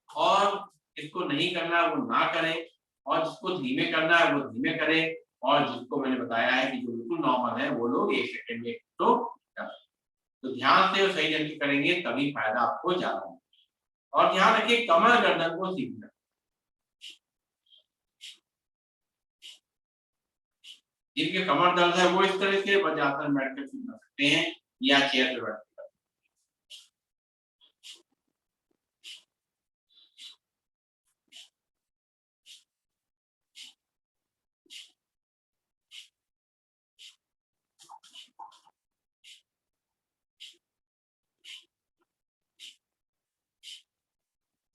और जिसको नहीं करना वो ना करे, और जिसको धीमे करना है वो धीमे करे, और जिसको मैंने बताया है कि जो बिल्कुल नॉर्मल है वो लोग 1 सेकंड में तो करें। तो ध्यान से और सही ढंग से करेंगे तभी फायदा आपको ज्यादा होगा। और ध्यान रखिए कमर गर्दन को सीधा, जिनके कमर दर्द है वो इस तरह से वज्रासन बैठकर सीख सकते हैं या चेयर पे बैठ।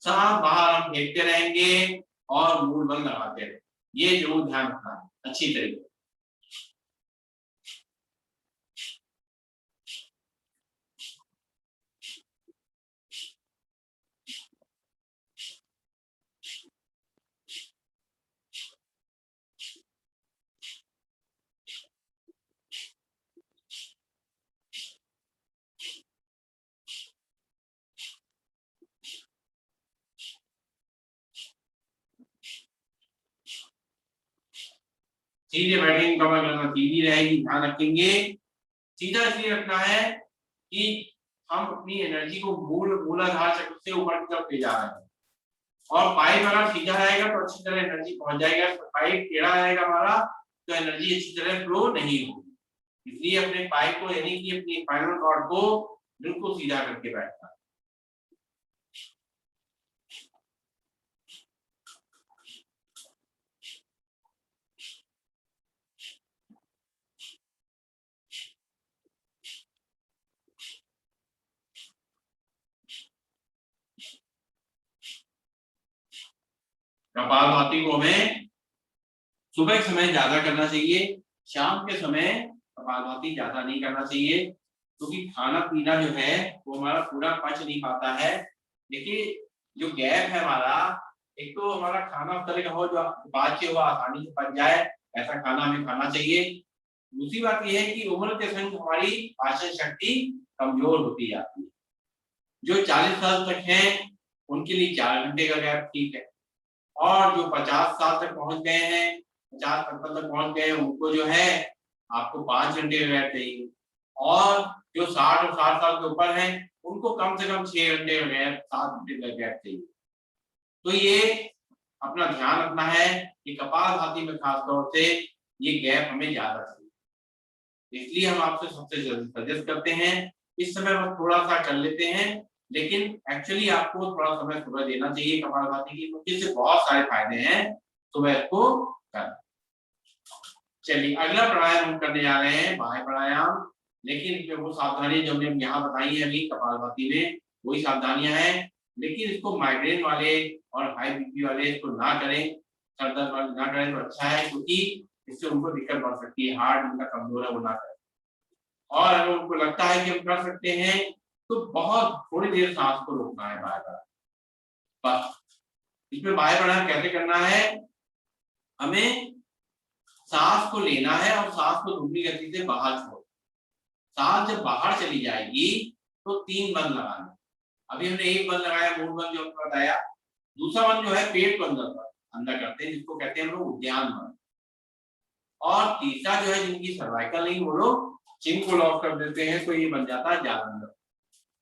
सांस बाहर हम फेंकते रहेंगे और मूल बल लगाते रहेंगे, ये जरूर ध्यान रखना है अच्छी तरीके। सीधे बैठेंगे, कमर गर्दन सीधी रहेगी, ध्यान रखेंगे। सीधा इसलिए रखना है कि हम अपनी एनर्जी को मूलाधार चक्र से ऊपर की तरफ ले जा रहे हैं, और पाइप अगर सीधा रहेगा तो अच्छी तरह एनर्जी पहुंच जाएगा, तो पाइप टेढ़ा रहेगा हमारा तो एनर्जी अच्छी तरह फ्लो नहीं होगी। इसलिए अपने पाइप को यानी कि अपनी स्पाइनल कॉर्ड को बिल्कुल सीधा करके बैठना। कपालभाति को हमें सुबह के समय ज्यादा करना चाहिए, शाम के समय कपालभाति ज्यादा नहीं करना चाहिए, क्योंकि खाना पीना जो है वो हमारा पूरा पच नहीं पाता है। देखिए जो गैप है हमारा, एक तो हमारा खाना उस तरह का हो जो पाच्य हो, आसानी से पच जाए, ऐसा खाना हमें खाना चाहिए। दूसरी बात यह है कि उम्र के संग हमारी पाचन शक्ति कमजोर होती जाती है। जो 40 साल तक हैं उनके लिए 4 घंटे का गैप ठीक है, और जो 50 साल तक पहुंच गए हैं, 50-55 तक पहुंच गए हैं, उनको जो है आपको 5 घंटे का गैप चाहिए, और जो 60 और 60 साल के ऊपर हैं उनको कम से कम 6 घंटे का गैप, 7 घंटे का गैप चाहिए। तो ये अपना ध्यान रखना है कि कपालभाति में खासतौर से ये गैप हमें ज्यादा चाहिए, इसलिए हम आपसे सबसे सजेस्ट करते हैं इस समय बस थोड़ा सा कर लेते हैं, लेकिन एक्चुअली आपको थोड़ा समय सुबह देना चाहिए कपालभाति की, क्योंकि इससे बहुत सारे फायदे हैं सुबह इसको करना। चलिए अगला प्राणायाम हम करने जा रहे हैं बाह्य प्राणायाम, लेकिन इसमें वो सावधानी जो हमने यहाँ बताई है अभी कपालभाति में वही सावधानियां हैं, लेकिन इसको माइग्रेन वाले और हाई बीपी वाले इसको ना करें, सर दर्द वाले ना करें तो अच्छा है, क्योंकि इससे उनको दिक्कत बढ़ सकती है, हार्ट उनका कमजोर है वो ना करें। और अगर उनको लगता है कि हम कर सकते हैं तो बहुत थोड़ी देर सांस को रोकना है बाहर का, बस। इसमें बाह्य प्राणायाम कैसे करना है, हमें सांस को लेना है और सांस को धीमी गति से बाहर छोड़ना। सांस जब बाहर चली जाएगी तो 3 बंद लगाना। अभी हमने एक बंद लगाया, मूल बंद जो आपको बताया, दूसरा बंद जो है पेट को अंदर करते हैं, जिसको कहते हैं हम लोग उद्यान बंद, और तीसरा जो है जिनकी सर्वाइकल नहीं वो लोग चिन को लॉक कर देते हैं, तो ये बन जाता है जालंधर।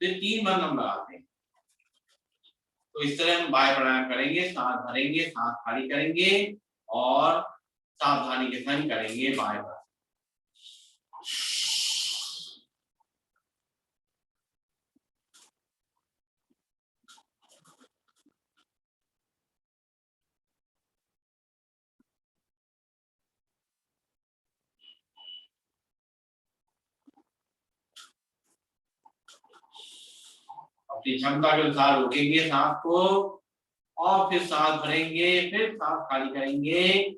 तो 3 बंद हम लगाते हैं। तो इस तरह हम बाह्य प्राणायाम करेंगे, सांस भरेंगे, सांस खाली करेंगे और सावधानी के संग करेंगे बाह्य प्राणायाम। अपनी क्षमता के अनुसार रोकेंगे सांस को, और फिर सांस भरेंगे, फिर सांस खाली करेंगे।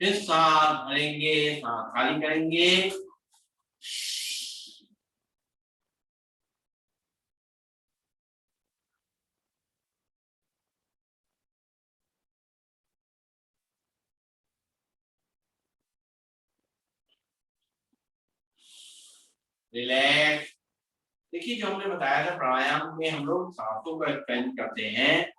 फिर सांस भरेंगे, सांस खाली करेंगे। रिलैक्स, देखिए जो हमने बताया था प्राणायाम में हम लोग सांसों का एक्सपेंड करते हैं,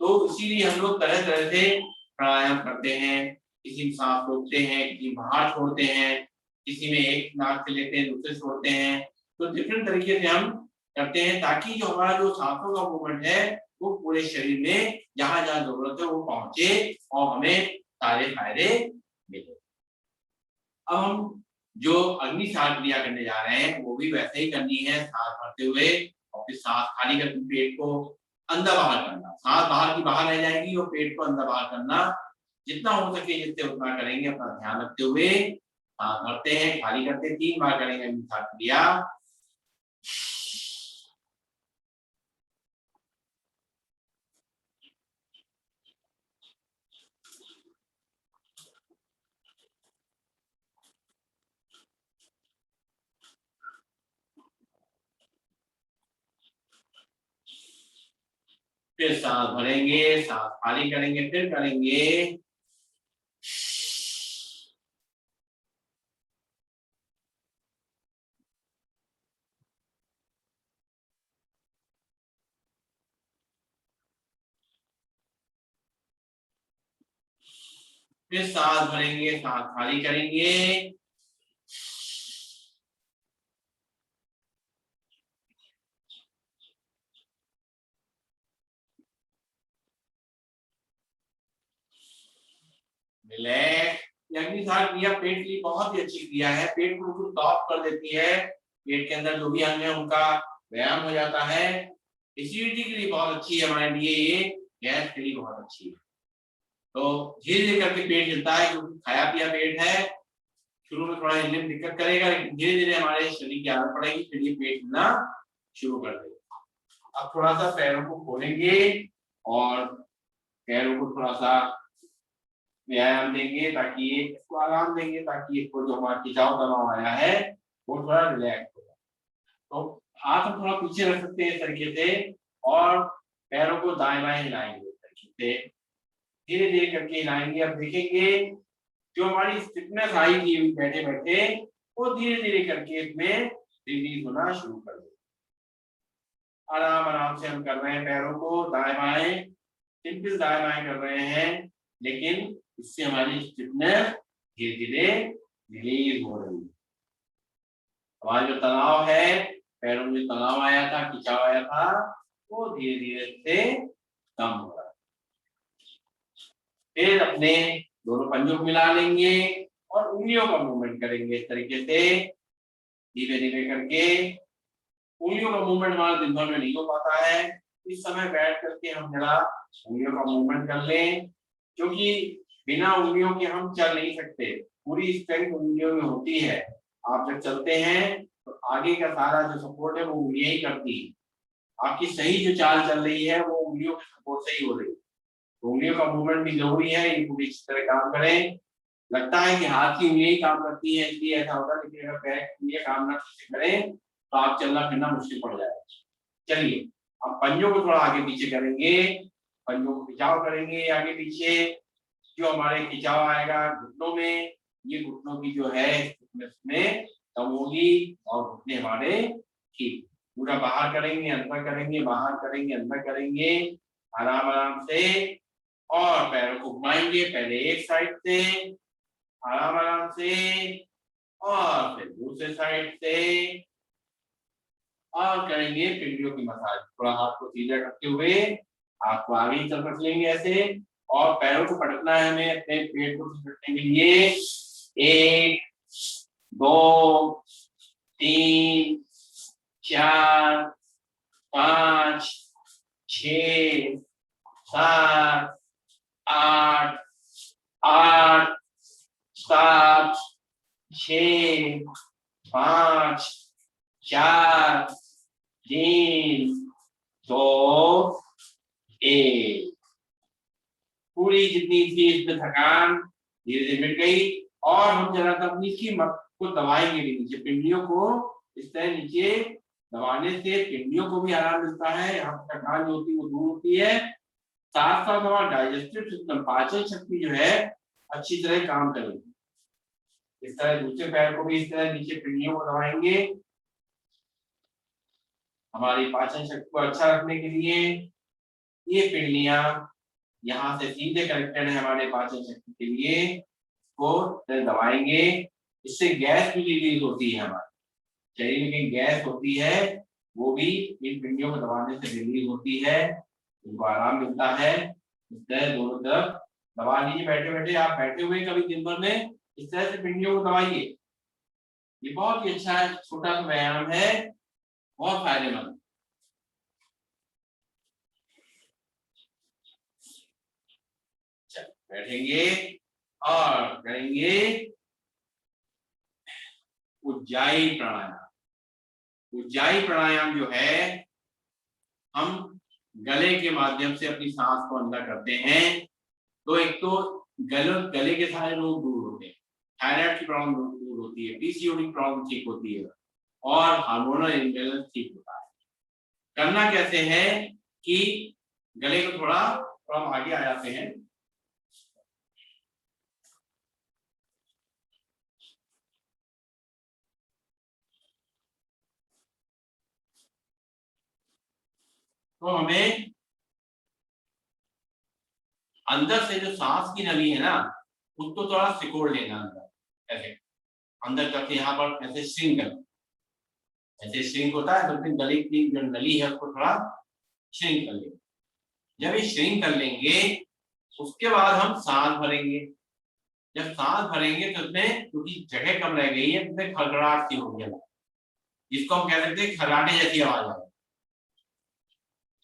तो इसीलिए हम लोग तरह तरह से प्राणायाम करते हैं। किसी में सांस रोकते हैं, किसी में बाहर छोड़ते हैं, किसी में एक नाक से लेते हैं दूसरे से छोड़ते हैं। तो डिफरेंट तरीके से हम करते हैं ताकि जो हमारा जो सांसों का मूवमेंट है वो पूरे शरीर में जहां जहां जरूरत है वो पहुंचे और हमें सारे फायदे मिले। अब हम जो अग्नि सांस क्रिया करने जा रहे हैं वो भी वैसे ही करनी है, सांस भरते हुए और फिर सांस खाली करके पेट को अंदर बाहर करना। सांस बाहर की बाहर रह जाएगी और पेट को अंदर बाहर करना जितना हो सके जितने उतना करेंगे, अपना ध्यान रखते हुए सांस भरते हैं, खाली करते हैं, 3 बार करेंगे अग्नि सांस क्रिया। फिर सांस भरेंगे, सांस खाली करेंगे, फिर करेंगे। फिर सांस भरेंगे, सांस खाली करेंगे। रिलैक्स। ये अग्नि सांस क्रिया पेट के लिए बहुत ही अच्छी क्रिया है, पेट को बिल्कुल सॉफ्ट कर देती है। पेट के अंदर जो भी अंग है उनका व्यायाम हो जाता है। एसिडिटी के लिए बहुत अच्छी है हमारे लिए, ये गैस के लिए बहुत अच्छी है। तो धीरे धीरे करके पेट हिलता है क्योंकि खाया पिया पेट है। शुरू में थोड़ा हिलने में दिक्कत करेगा लेकिन धीरे धीरे हमारे शरीर की आदत पड़ेगी, फिर ये पेट हिलना शुरू कर देगा। अब थोड़ा सा पैरों को खोलेंगे और पैरों को थोड़ा सा व्यायाम देंगे ताकि ये इसको आराम देंगे ताकि इसको जो हमारा खिंचाव तनाव आया है वो थोड़ा रिलैक्स हो। तो हाथ हम थोड़ा पीछे रख सकते हैं इस तरीके से और पैरों को दाएं बाएं हिलाएंगे इस तरीके से, धीरे धीरे करके हिलाएंगे। अब देखेंगे जो हमारी स्टिफनेस आई थी बैठे बैठे वो धीरे धीरे करके इसमें रिलीज होना शुरू कर दे। आराम आराम से हम कर रहे हैं, पैरों को दाएं बाएं सिंपल दाएं बाएं कर रहे हैं, लेकिन इससे हमारी स्टिफनेस धीरे धीरे रिलीज हो रही है। हमारा जो तनाव है, पैरों में तनाव आया था, खिंचाव आया था, वो धीरे धीरे से कम हो रहा है। फिर अपने दोनों पंजों को मिला लेंगे और उंगलियों का मूवमेंट करेंगे इस तरीके से धीरे धीरे करके। उंगलियों का मूवमेंट हमारा दिन भर में नहीं हो पाता है, इस समय बैठ करके हम जरा उंगलियों का मूवमेंट कर लें, क्योंकि बिना उंगलियों के हम चल नहीं सकते। पूरी स्ट्रेंथ उंगलियों में होती है। आप जब चलते हैं तो आगे का सारा जो सपोर्ट है वो उंगलियां ही करती है। आपकी सही जो चाल चल रही है वो उंगलियों के सपोर्ट से ही हो रही है। उंगलियों का मूवमेंट भी जरूरी है, ये पूरी इस तरह काम करें। लगता है कि हाथ की उंगलियां ही काम करती है इसलिए ऐसा होता है, लेकिन अगर पैर की उंगलियां काम ना करें तो आप चलना फिरना मुश्किल पड़ जाएगा। चलिए अब पंजों को थोड़ा आगे पीछे करेंगे, पंजों को खिंचाव करेंगे आगे पीछे। जो हमारे खिंचाव आएगा घुटनों में, ये घुटनों की जो है में कम होगी और घुटने हमारे ठीक। पूरा बाहर करेंगे, अंदर करेंगे, बाहर करेंगे, अंदर करेंगे आराम आराम से। और पैरों को घुमाएंगे, पहले एक साइड से आराम आराम से और फिर दूसरे साइड से, और करेंगे पिंडियों की मसाज। थोड़ा हाथ को सीधा करते हुए हाथ को आगे की तरफ रख लेंगे ऐसे, और पैरों को पटकना है हमें अपने पेट को पटकने के लिए। 1 2 3 4 5 6 7 8 8 7 6 5 4 3 2 1। पूरी जितनी थी इसमें थकान धीरे धीरे मिट गई। और हम जरा तब नीचे को दबाएंगे भी, नीचे पिंडियों को इस तरह नीचे दबाने से पिंडियों को भी आराम मिलता है, यहाँ पर थकान जो होती है वो दूर होती है। साथ साथ हमारा डाइजेस्टिव सिस्टम, पाचन शक्ति जो है अच्छी तरह काम करेगी। इस तरह दूसरे पैर को भी इस तरह नीचे पिंडियों को दबाएंगे। हमारी पाचन शक्ति को अच्छा रखने के लिए ये पिंडलियां यहाँ से सीधे कनेक्टेड है हमारे पाचन शक्ति के लिए, को दबाएंगे, इससे गैस भी रिलीज होती है, हमारे शरीर में की गैस होती है वो भी इन पिंडियों को दबाने से रिलीज होती है, उनको आराम मिलता है। इस तरह दोनों तरफ दबा लीजिए, बैठे बैठे आप बैठे हुए कभी दिन भर में इस तरह से पिंडियों को दबाइए। ये बहुत ही अच्छा है, छोटा सा व्यायाम है, बहुत फायदेमंद। बैठेंगे और करेंगे उज्जाई प्राणायाम। उज्जाई प्राणायाम जो है हम गले के माध्यम से अपनी सांस को अंदर करते हैं। तो एक तो गले के सारे रोग दूर होते हैं, थायराइड की प्रॉब्लम दूर होती है, पीसीओडी की प्रॉब्लम ठीक होती है और हार्मोनल इम्बैलेंस ठीक होता है। करना कैसे है कि गले को थोड़ा हम आगे आ जाते हैं, तो हमें अंदर से जो सांस की नली है ना उसको थोड़ा सिकोड़ लेना, अंदर ऐसे अंदर करके यहाँ पर ऐसे श्रिंक करना, ऐसे श्रिंक होता है तो फिर गले की जो नली है उसको थोड़ा श्रिंक कर लेंगे। जब ये श्रिंक कर लेंगे उसके बाद हम सांस भरेंगे। जब सांस भरेंगे तो उसमें क्योंकि जगह कम रह गई है तो उसमें खड़खड़ाहट सी होगी, जिसको हम कह सकते हैं खर्राटे जैसी आवाज आए।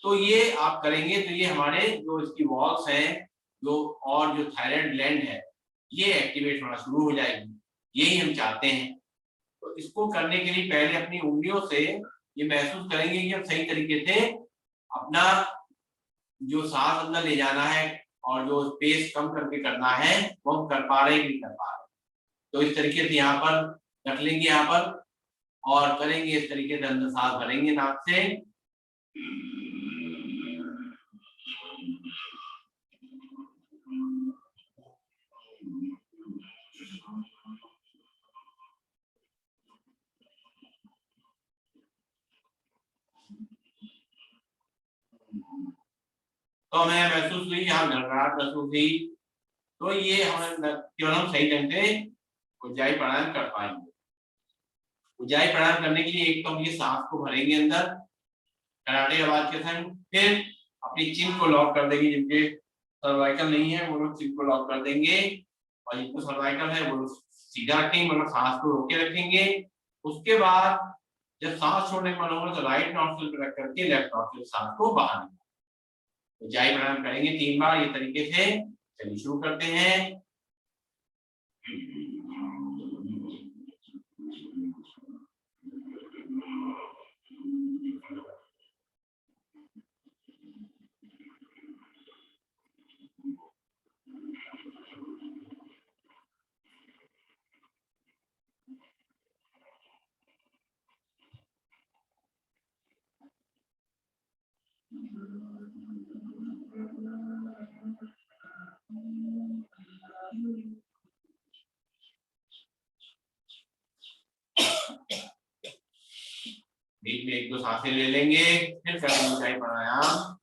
तो ये आप करेंगे तो ये हमारे जो इसकी वॉल्स हैं जो और जो थायराइड ग्लैंड है ये एक्टिवेट होना शुरू हो जाएगी, यही हम चाहते हैं। तो इसको करने के लिए पहले अपनी उंगलियों से ये महसूस करेंगे कि हम सही तरीके से अपना जो सांस अंदर ले जाना है और जो स्पेस कम करके करना है वो हम कर पा रहे हैं कि नहीं कर पा रहे। तो इस तरीके से यहाँ पर रख लेंगे यहाँ पर और करेंगे इस तरीके से, अंदर सांस भरेंगे नाक से तो हमें महसूस हुई, यहाँ घबराहट महसूस हुई, तो ये हमें केवल हम सही ढंग से उज्जाई प्राणायाम कर पाएंगे। उज्जाई प्राणायाम करने के लिए एक तो हम ये सांस को भरेंगे अंदर कराटे आवाज के संग, फिर अपनी चिन को लॉक कर देंगे, जिनके सर्वाइकल नहीं है वो लोग चिन को लॉक कर देंगे और जिनको सर्वाइकल है वो लोग सीधा रखेंगे, मतलब सांस को रोके रखेंगे। उसके बाद जब सांस छोड़ने का मन होगा तो राइट नॉस्ट्रिल पे रख करके लेफ्ट नॉस्ट्रिल सांस को बाहर निकालेंगे। उज्जाई प्राणायाम करेंगे 3 बार ये तरीके से। चलिए शुरू करते हैं। बीच में 1-2 सांसें ले लेंगे, फिर करेंगे उज्जाई प्राणायाम।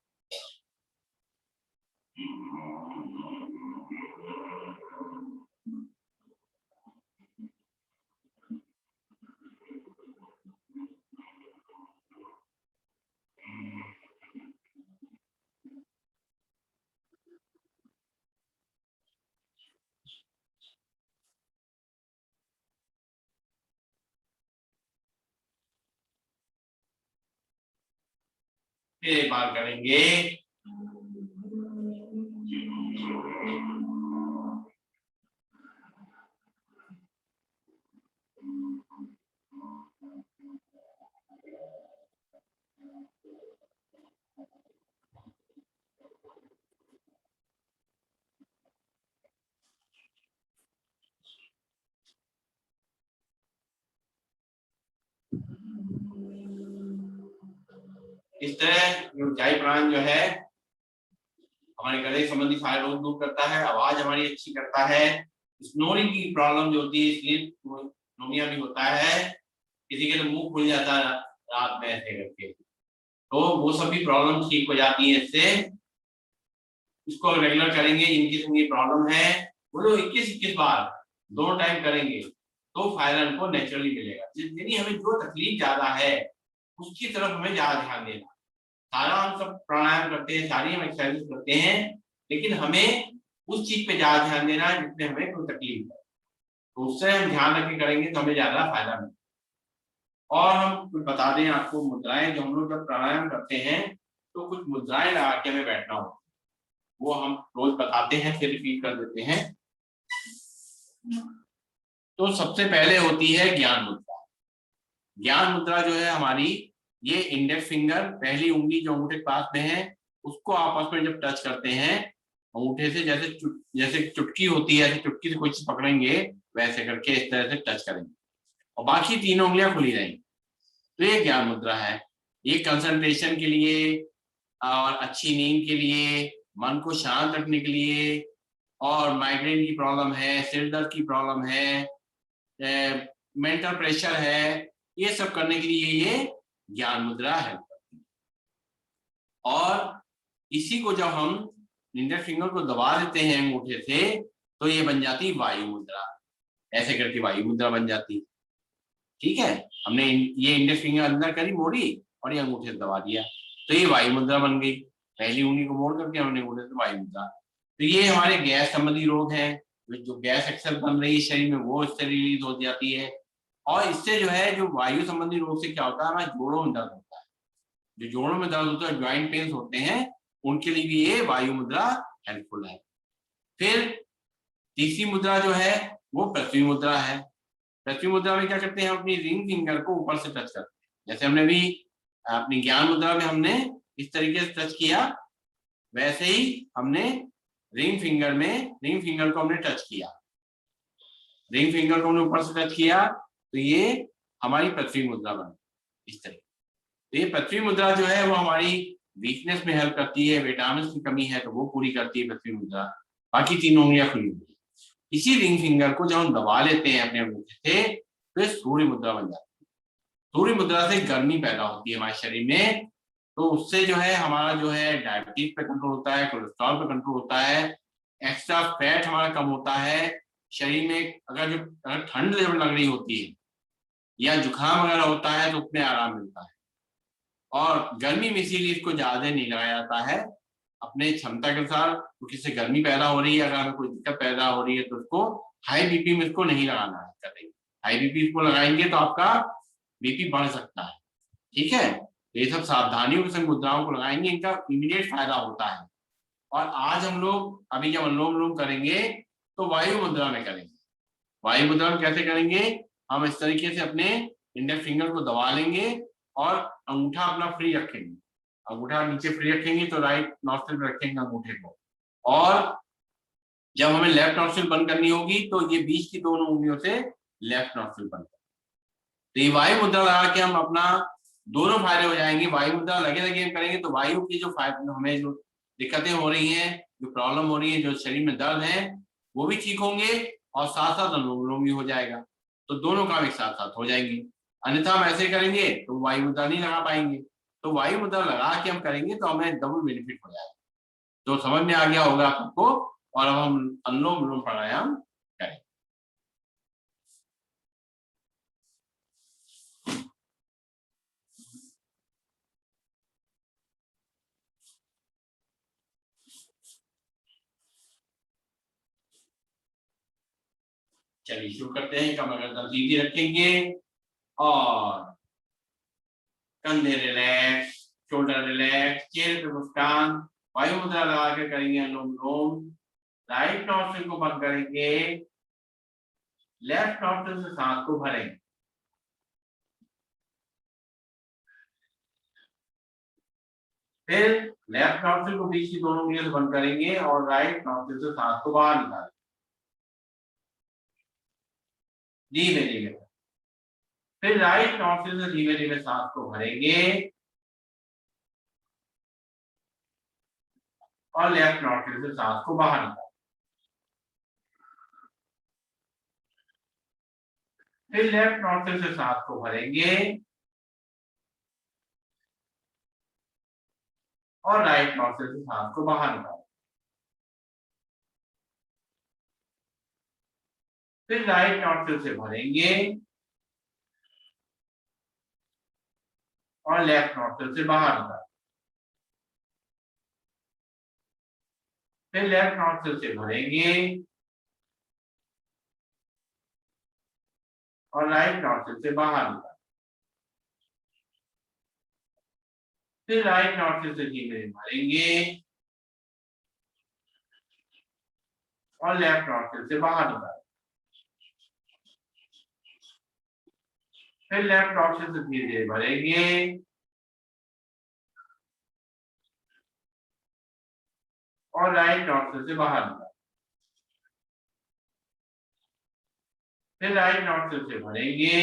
फिर एक बार करेंगे। इस तरह उज्जाई प्राणायाम जो है हमारे गले संबंधी सारे रोग दूर करता है, आवाज हमारी अच्छी करता है, स्नोरिंग की प्रॉब्लम जो होती है स्लीप नोमिया भी होता है, किसी के तो मुंह खुल जाता है रात में ऐसे करके, तो वो सभी प्रॉब्लम ठीक हो जाती है इससे। इसको रेगुलर करेंगे, इनकी प्रॉब्लम है वो जो 21 बार 2 टाइम करेंगे तो फायदा इनको नेचुरली मिलेगा। यानी हमें जो तकलीफ ज्यादा है उसकी तरफ हमें ज्यादा ध्यान देना। सारा हम सब प्राणायाम करते हैं, सारी हम एक्सरसाइज करते हैं, लेकिन हमें उस चीज पे ज्यादा ध्यान देना है जिसमें हमें कोई तकलीफ है, तो उससे हम ध्यान रख के करेंगे तो हमें ज्यादा फायदा मिलेगा। और हम कुछ बता दें आपको, मुद्राएं जो हम लोग जब प्राणायाम करते हैं तो कुछ मुद्राएं लगा के हमें बैठना होता है, वो हम रोज बताते हैं फिर रिपीट कर देते हैं। तो सबसे पहले होती है ज्ञान मुद्रा। ज्ञान मुद्रा जो है हमारी, ये इंडेक्स फिंगर, पहली उंगली जो अंगूठे के पास में है उसको आपस में जब टच करते हैं अंगूठे से, जैसे चुटकी होती है, ऐसे चुटकी से कोई चीज पकड़ेंगे वैसे करके इस तरह से टच करेंगे और बाकी तीनों उंगलियां खुली रहेंगी। तो ये ज्ञान मुद्रा है। ये कंसंट्रेशन के लिए और अच्छी नींद के लिए, मन को शांत रखने के लिए, और माइग्रेन की प्रॉब्लम है, सिर दर्द की प्रॉब्लम है, मेंटल प्रेशर है, ये सब करने के लिए ये ज्ञान मुद्रा है। और इसी को जब हम इंडेक्स फिंगर को दबा देते हैं अंगूठे से तो ये बन जाती वायु मुद्रा। ऐसे करके वायु मुद्रा बन जाती। ठीक है, हमने ये इंडेक्स फिंगर अंदर करी, मोड़ी, और ये अंगूठे से दबा दिया तो ये वायु मुद्रा बन गई। पहली उंगली को मोड़ करके हमने अंगूठे से वायु मुद्रा। तो ये हमारे गैस संबंधी रोग हैं, जो गैस अक्सर बन रही है शरीर में वो इससे रिलीज हो जाती है। और इससे जो है, जो वायु संबंधी रोग से क्या होता है, हमारे जोड़ों में दर्द होता है, जो जोड़ों में दर्द होता है, ज्वाइंट पेन्स होते हैं, उनके लिए भी ये वायु मुद्रा हेल्पफुल है। फिर तीसरी मुद्रा जो है वो पृथ्वी मुद्रा है। पृथ्वी मुद्रा में क्या करते हैं, हम अपनी रिंग फिंगर को ऊपर से टच करते हैं। जैसे हमने अभी अपनी ज्ञान मुद्रा में हमने इस तरीके से टच किया, वैसे ही हमने रिंग फिंगर को हमने टच किया, रिंग फिंगर को हमने ऊपर से टच किया तो ये हमारी पृथ्वी मुद्रा बनी इस तरीके। तो ये पृथ्वी मुद्रा जो है वो हमारी वीकनेस में हेल्प करती है, विटामिन की कमी है तो वो पूरी करती है पृथ्वी मुद्रा। बाकी तीनों उंगलियां खुली हुई। इसी रिंग फिंगर को जब हम दबा लेते हैं अपने अंगूठे से तो सूर्य मुद्रा बन जाती है। सूर्य मुद्रा से गर्मी पैदा होती है हमारे शरीर में, तो उससे जो है हमारा जो है डायबिटीज पे कंट्रोल होता है, कोलेस्ट्रॉल पे कंट्रोल होता है, एक्स्ट्रा फैट हमारा कम होता है शरीर में। अगर ठंड जब लग रही होती है या जुकाम वगैरह होता है तो उसमें आराम मिलता है। और गर्मी में इसीलिए इसको ज्यादा नहीं लगाया जाता है, अपने क्षमता के अनुसार। तो किसी गर्मी पैदा हो रही है, अगर हमें कोई दिक्कत पैदा हो रही है तो उसको हाई बीपी में इसको नहीं लगाना है कभी। हाई बीपी इसको लगाएंगे तो आपका बीपी बढ़ सकता है। ठीक है, तो ये सब सावधानियों के संग मुद्राओं को लगाएंगे, इनका इमीडिएट फायदा होता है। और आज हम लोग अभी जब अनुलोम विलोम करेंगे तो वायु मुद्रा में करेंगे। वायु मुद्रा में कैसे करेंगे, हम इस तरीके से अपने इंडेक्स फिंगर को दबा लेंगे और अंगूठा अपना फ्री रखेंगे, अंगूठा नीचे फ्री रखेंगे तो राइट नॉस्ट्रिल में रखेंगे अंगूठे को। और जब हमें लेफ्ट नॉस्ट्रिल बंद करनी होगी तो ये बीच की दोनों उंगलियों से लेफ्ट नॉस्ट्रिल बंद करेंगे। तो ये वायु मुद्रा लगा के हम अपना दोनों फायदे हो जाएंगे। वायु मुद्रा लगे लगे करेंगे तो वायु की जो फायदे, हमें जो दिक्कतें हो रही हैं, जो प्रॉब्लम हो रही है, जो शरीर में दर्द है वो भी ठीक होंगे और साथ साथ अनुलोम विलोम भी हो जाएगा। तो दोनों काम एक साथ साथ हो जाएंगे। अन्यथा हम ऐसे करेंगे तो वायु मुद्रा नहीं लगा पाएंगे। तो वायु मुद्रा लगा के हम करेंगे तो हमें डबल बेनिफिट हो जाएगा। तो समझ में आ गया होगा आपको। और अब हम अनुलोम विलोम प्राणायाम करें। चलिए शुरू करते हैं। कमर गर्दन सीधी रखेंगे और कंधे रिलैक्स, शोल्डर रिलैक्स, चेहरे पे मुस्कान। वायु मुद्रा लगा के करेंगे अनुलोम विलोम। राइट नॉस्ट्रिल को बंद करेंगे, लेफ्ट नॉस्ट्रिल से सांस को भरेंगे। फिर लेफ्ट नॉस्ट्रिल को बीच की दोनों उंगलियों से बंद करेंगे और राइट नॉस्ट्रिल से सांस को बाहर निकालेंगे धीमे धीमे। फिर राइट नॉस्ट्रिल से धीमे धीमे सांस को भरेंगे और लेफ्ट नॉस्ट्रिल से सांस को बाहर निकालेंगे। फिर लेफ्ट नॉस्ट्रिल से सांस को भरेंगे और राइट नॉस्ट्रिल से सांस को बाहर निकालें। फिर राइट नॉस्ट्रिल से भरेंगे और लेफ्ट नॉस्ट्रिल से बाहर निकालें। फिर लेफ्ट नॉस्ट्रिल से भरेंगे और राइट नॉस्ट्रिल से बाहर निकालें। फिर राइट नॉस्ट्रिल से धीरे भरेंगे और लेफ्ट नॉस्ट्रिल से बाहर निकालें। फिर लेफ्ट नॉस्ट्रिल से धीरे धीरे भरेंगे और राइट नॉस्ट्रिल से बाहर निकालें। फिर राइट नॉस्ट्रिल से भरेंगे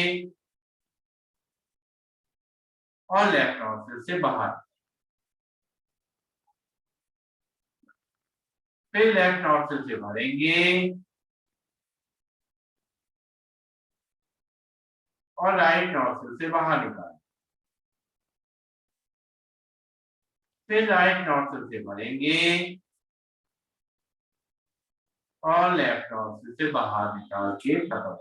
और लेफ्ट नॉस्ट्रिल से बाहर। फिर लेफ्ट नॉस्ट्रिल से भरेंगे और राइट नॉस्ट्रिल से बाहर निकालें। फिर राइट नॉस्ट्रिल से भरेंगे और लेफ्ट नॉस्ट्रिल से बाहर निकाल के खत्म।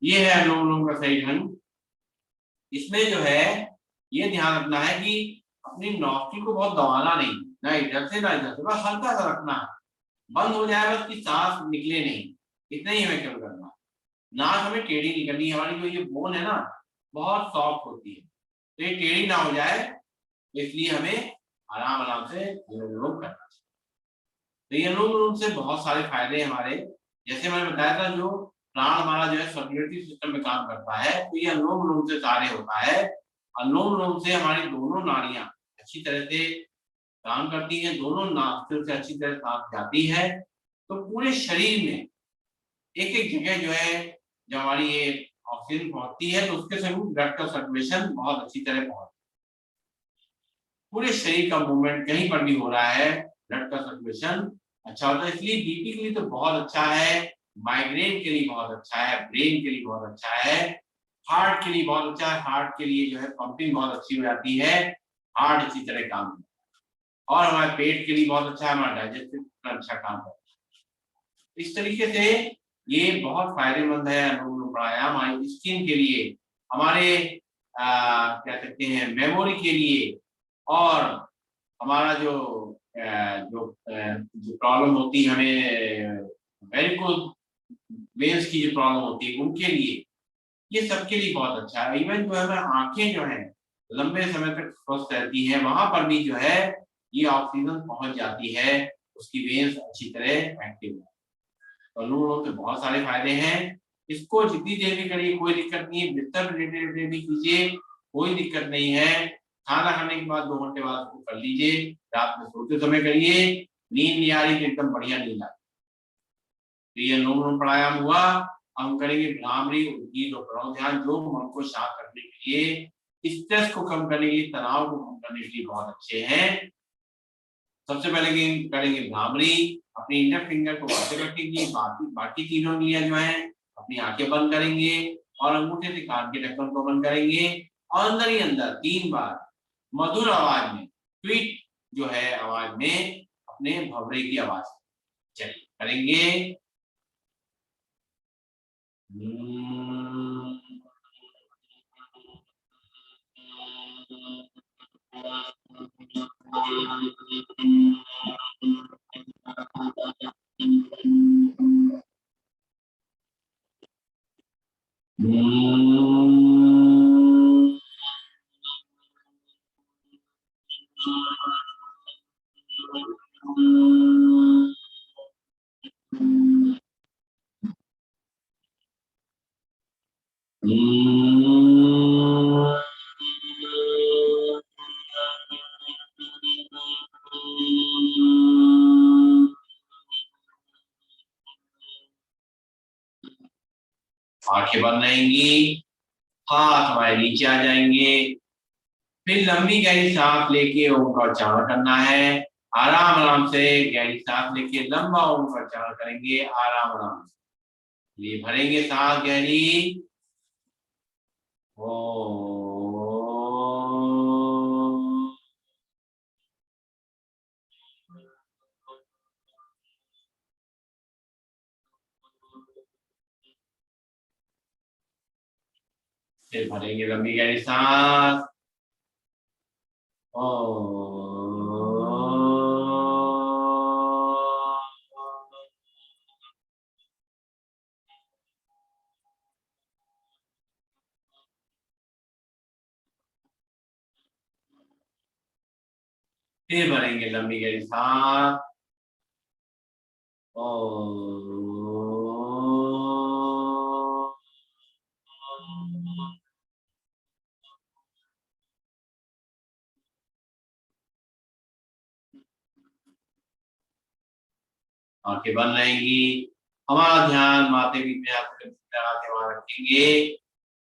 ये है अनुलोम विलोम का सही ढंग। इसमें जो है ये ध्यान रखना है कि अपनी नौकरी को बहुत दबाना नहीं, ना इधर से ना इधर से, बस हल्का सा रखना है, बंद हो जाए बस कि सांस निकले नहीं, इतना ही हमें कम करना। नाक हमें टेढ़ी नहीं करनी, हमारी जो ये बोन है ना बहुत सॉफ्ट होती है, तो ये टेढ़ी ना हो जाए, इसलिए हमें आराम आराम से अनुलोम विलोम करना चाहिए। तो ये अनुलोम विलोम से बहुत सारे फायदे हमारे, जैसे मैंने बताया था जो प्राण हमारा जो है सर्कुलेटरी सिस्टम में काम करता है, तो ये अनुलोम विलोम से कार्य होता है। अनुलोम विलोम से हमारी दोनों नाड़ियां अच्छी तरह से काम करती हैं, दोनों नास्तियों से अच्छी तरह सांस जाती है, तो पूरे शरीर में एक एक जगह जो है जब हमारी ये ऑक्सीजन पहुंचती है तो उसके संग ब्लड का सर्कुलेशन बहुत अच्छी तरह पहुंचता है। पूरे शरीर का मूवमेंट कहीं पर भी हो रहा है, ब्लड का सर्कुलेशन अच्छा होता है, इसलिए बीपी के लिए तो बहुत अच्छा है, माइग्रेन के लिए बहुत अच्छा है, ब्रेन के लिए बहुत अच्छा है, हार्ट के लिए बहुत अच्छा है, हार्ट के लिए जो है पंपिंग बहुत अच्छी हो जाती है, हार्ट अच्छी तरह काम करता है, और हमारे पेट के लिए बहुत अच्छा है, हमारा डाइजेस्टिव अच्छा काम करता है। इस तरीके से ये बहुत फायदेमंद है अनुलोम विलोम प्राणायाम हमारी स्किन के लिए, हमारे क्या कहते हैं मेमोरी के लिए, और हमारा जो प्रॉब्लम होती है हमें वेरिकोज वेन्स की जो प्रॉब्लम होती है उनके लिए, ये सबके लिए बहुत अच्छा है। इवन जो है आंखें जो है लंबे समय तक स्वस्थ रहती है, वहां पर भी जो है ये ऑक्सीजन पहुंच जाती है, उसकी वेन्स अच्छी तरह एक्टिव है। तो अनुलोम विलोम के बहुत सारे फायदे हैं, इसको जितनी देर भी करिए कोई दिक्कत नहीं है, बिस्तर रिलेटेड भी कीजिए कोई दिक्कत नहीं है, खाना खाने के बाद 2 घंटे बाद उसको कर लीजिए, रात में सोते समय करिए, नींद नहीं आ रही तो एकदम बढ़िया नींद आ रही। तो ये अनुलोम विलोम प्राणायाम हुआ। हम करेंगे भ्रामरी, उद्गीत और प्रणव ध्यान, जो मन को शांत करने के लिए, स्ट्रेस को कम करने के लिए, तनाव को कम करने के लिए बहुत अच्छे हैं। सबसे पहले करेंगे भ्रामरी, अपनी इंडेक्स फिंगर को आगे रखेंगे, बाकी तीनों उंगलियां जो है अपनी आंखें बंद करेंगे और अंगूठे से कान के ढक्कन को बंद करेंगे और अंदर ही अंदर 3 बार मधुर आवाज में, स्वीट जो है आवाज में, अपने भंवरे की आवाज चलिए करेंगे। आंखें बंद रहेंगी, हाथ हमारे नीचे आ जाएंगे, फिर लंबी गहरी सांस लेके ओम का उच्चारण करना है, आराम आराम से गहरी सांस लेके लंबा ओम का उच्चारण करेंगे, आराम आराम से ये भरेंगे सांस गहरी, ओ फिर भरेंगे लंबी गहरी सांस। फिर भरेंगे लंबी गहरी सांस। आंखें बंद रहेंगी। हमारा ध्यान माथे बीच में हाथ लगा के वहां रखेंगे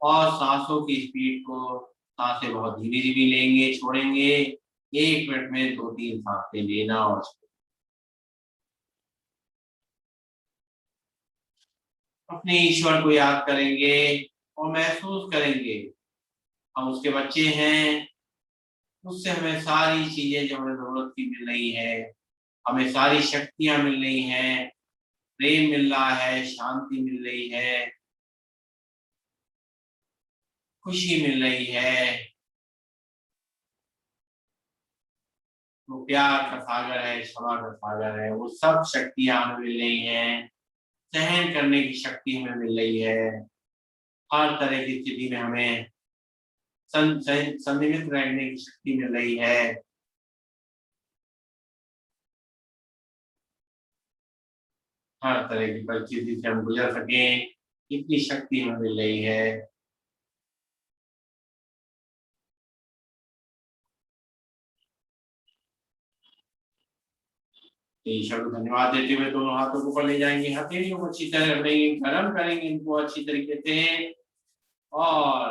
और सांसों की स्पीड को सांसें बहुत धीमी धीमी लेंगे, छोड़ेंगे। 1 मिनट में 2-3 सांसें लेना और अपने ईश्वर को याद करेंगे और महसूस करेंगे हम उसके बच्चे हैं। उससे हमें सारी चीजें जो हमें जरूरत की मिल रही है, हमें सारी शक्तियां मिल रही हैं, प्रेम मिल रहा है, शांति मिल रही है, खुशी मिल रही है। वो प्यार का सागर है, क्षमा का सागर है, वो सब शक्तियां हमें मिल रही हैं। सहन करने की शक्ति हमें मिल रही है। हर तरह की स्थिति में हमें संयमित रहने की शक्ति मिल रही है। हर तरह की परिस्थिति से हम गुजर सकें, इतनी शक्ति हमें मिल रही है। ईश्वर को धन्यवाद देते हुए दोनों हाथों को ऊपर ले जाएंगे, हथेलियों को अच्छी तरह रखेंगे, गर्म करेंगे इनको अच्छी तरीके से और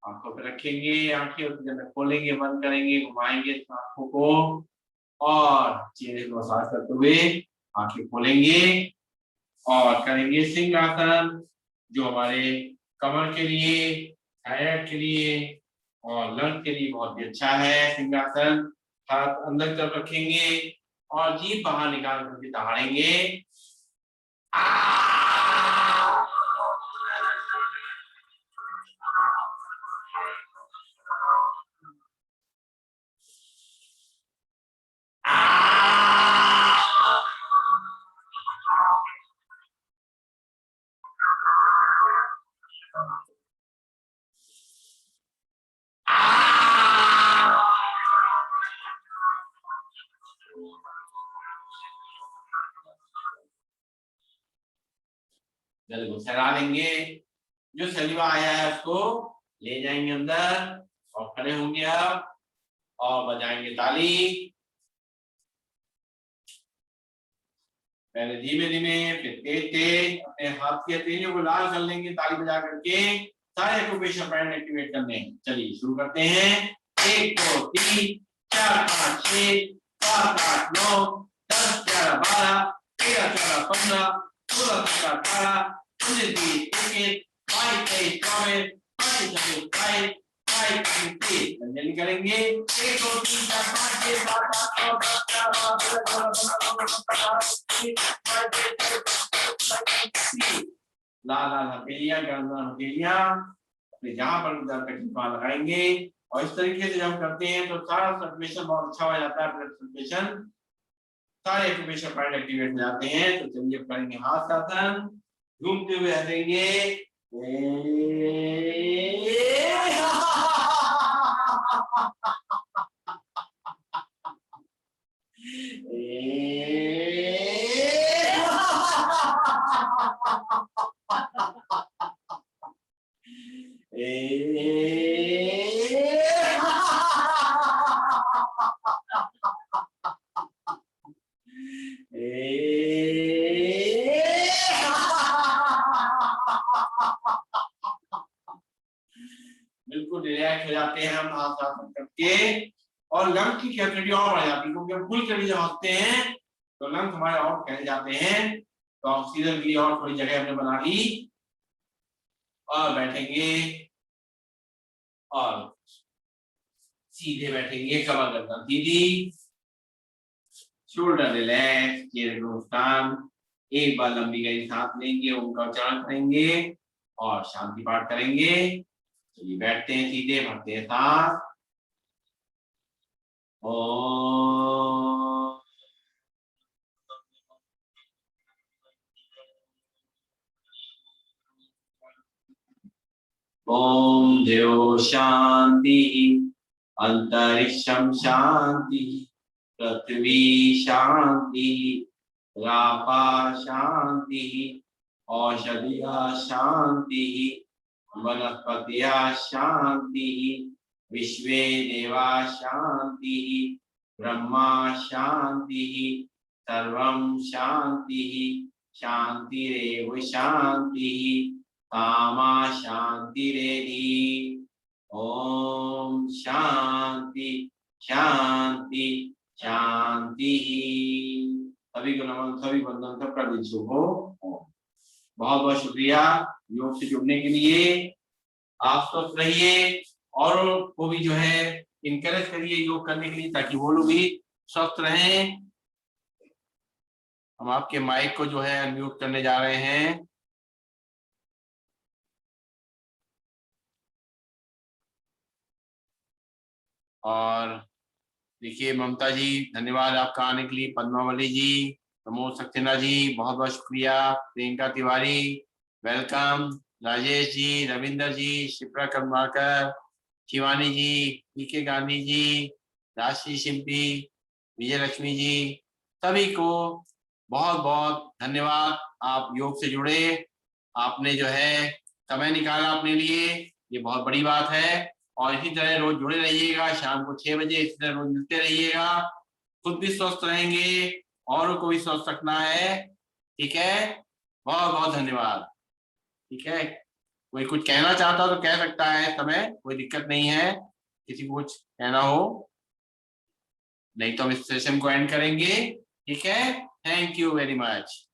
आंखों पे रखेंगे। आंखें उसी जगह खोलेंगे, बंद करेंगे, घुमाएंगे आंखों को और चेहरे को मसाज करते हुए आंखें खोलेंगे और करेंगे सिंहासन, जो हमारे कमर के लिए, थायराइड के लिए और लंग के लिए बहुत ही अच्छा है। सिंहासन, हाथ अंदर तरफ रखेंगे और जीभ बाहर निकाल करके दहाड़ेंगे। जल को सहला लेंगे। जो सलीवा आया है उसको ले जाएंगे अंदर और खड़े होंगे अब और बजाएंगे ताली। पहले धीमे धीमे फिर तेज तेज अपने हाथ की हथेलियों को लाल कर लेंगे ताली बजा करके। सारे एक्यूप्रेशर पॉइंट एक्टिवेट करने हैं। चलिए शुरू करते हैं। 1 2 3 4 5 6 7 8 9 10 11 12 13 14 15 16 17 18 19 20 21 22 23 24 25 26 27 जल्दी करेंगे। 1 2 3 4 5 6 7 8 9 10 11 लाल लाल हथेलियां, गर्म हथेलियां अपने जहां पर वहां लगाएंगे और इस तरीके से जब हम करते हैं तो सारा सर्कुलेशन बहुत अच्छा हो जाता है। ब्लड सर्कुलेशन, सारे एक्यूप्रेशर पॉइंट एक्टिवेट हो जाते हैं। तो चलिए करेंगे हाथ आसन, घूमते हुए हंसेंगे। बिल्कुल रिलैक्स हो जाते हैं हम हाथ आसन करके और लंग की कैपेसिटी और बढ़ जाती है, क्योंकि हम फुल करी जब हंसते हैं तो लंग हमारे और फैल जाते हैं। तो ऑक्सीजन के लिए और थोड़ी जगह हमने बना ली और बैठेंगे और सीधे बैठेंगे, कमर गर्दन सीधी, शोल्डर रिलैक्स, चेहरे को मुस्कान। एक बार लंबी गहरी सांस लेंगे, उनका उच्चारण करेंगे और शांति पाठ करेंगे। चलिए बैठते हैं सीधे, भरते हैं सांस। ओम। ओम देव शांति, अंतरिक्षम शांति, पृथ्वी शांति, रापा शांति, औषधिया शांति, वनस्पतिया शांति, विश्वे देवा शांति, ब्रह्मा शांति, सर्वं शांति, शांतिरेव शांति, कामा शांतिरेधि। ओम शांति शांति शांति। सभी को नमन, सभी वंदन, सबका दिन शुभ हो। बहुत बहुत शुक्रिया योग से जुड़ने के लिए। आप स्वस्थ रहिए और वो भी जो है इनकरेज करिए योग करने के लिए, ताकि वो लोग भी स्वस्थ रहें। हम आपके माइक को जो है अनम्यूट करने जा रहे हैं। और देखिए ममता जी, धन्यवाद आपका आने के लिए। पद्मावली जी, प्रमोद सक्सेना जी, बहुत बहुत शुक्रिया। प्रियंका तिवारी, वेलकम। राजेश जी, रविंदर जी, शिप्रा कर्माकर, शिवानी जी, पीके गांधी जी, राशि शिल्पी, विजय लक्ष्मी जी, सभी को बहुत बहुत धन्यवाद। आप योग से जुड़े, आपने जो है समय निकाला अपने लिए, ये बहुत बड़ी बात है। और इसी तरह रोज जुड़े रहिएगा, शाम को 6 बजे इसी तरह रोज मिलते रहिएगा। खुद भी स्वस्थ रहेंगे, औरों को भी स्वस्थ रखना है। ठीक है, बहुत बहुत धन्यवाद। ठीक है, कोई कुछ कहना चाहता तो कह सकता है समय, कोई दिक्कत नहीं है। किसी को कुछ कहना हो, नहीं तो हम इस सेशन को एंड करेंगे। ठीक है, थैंक यू वेरी मच।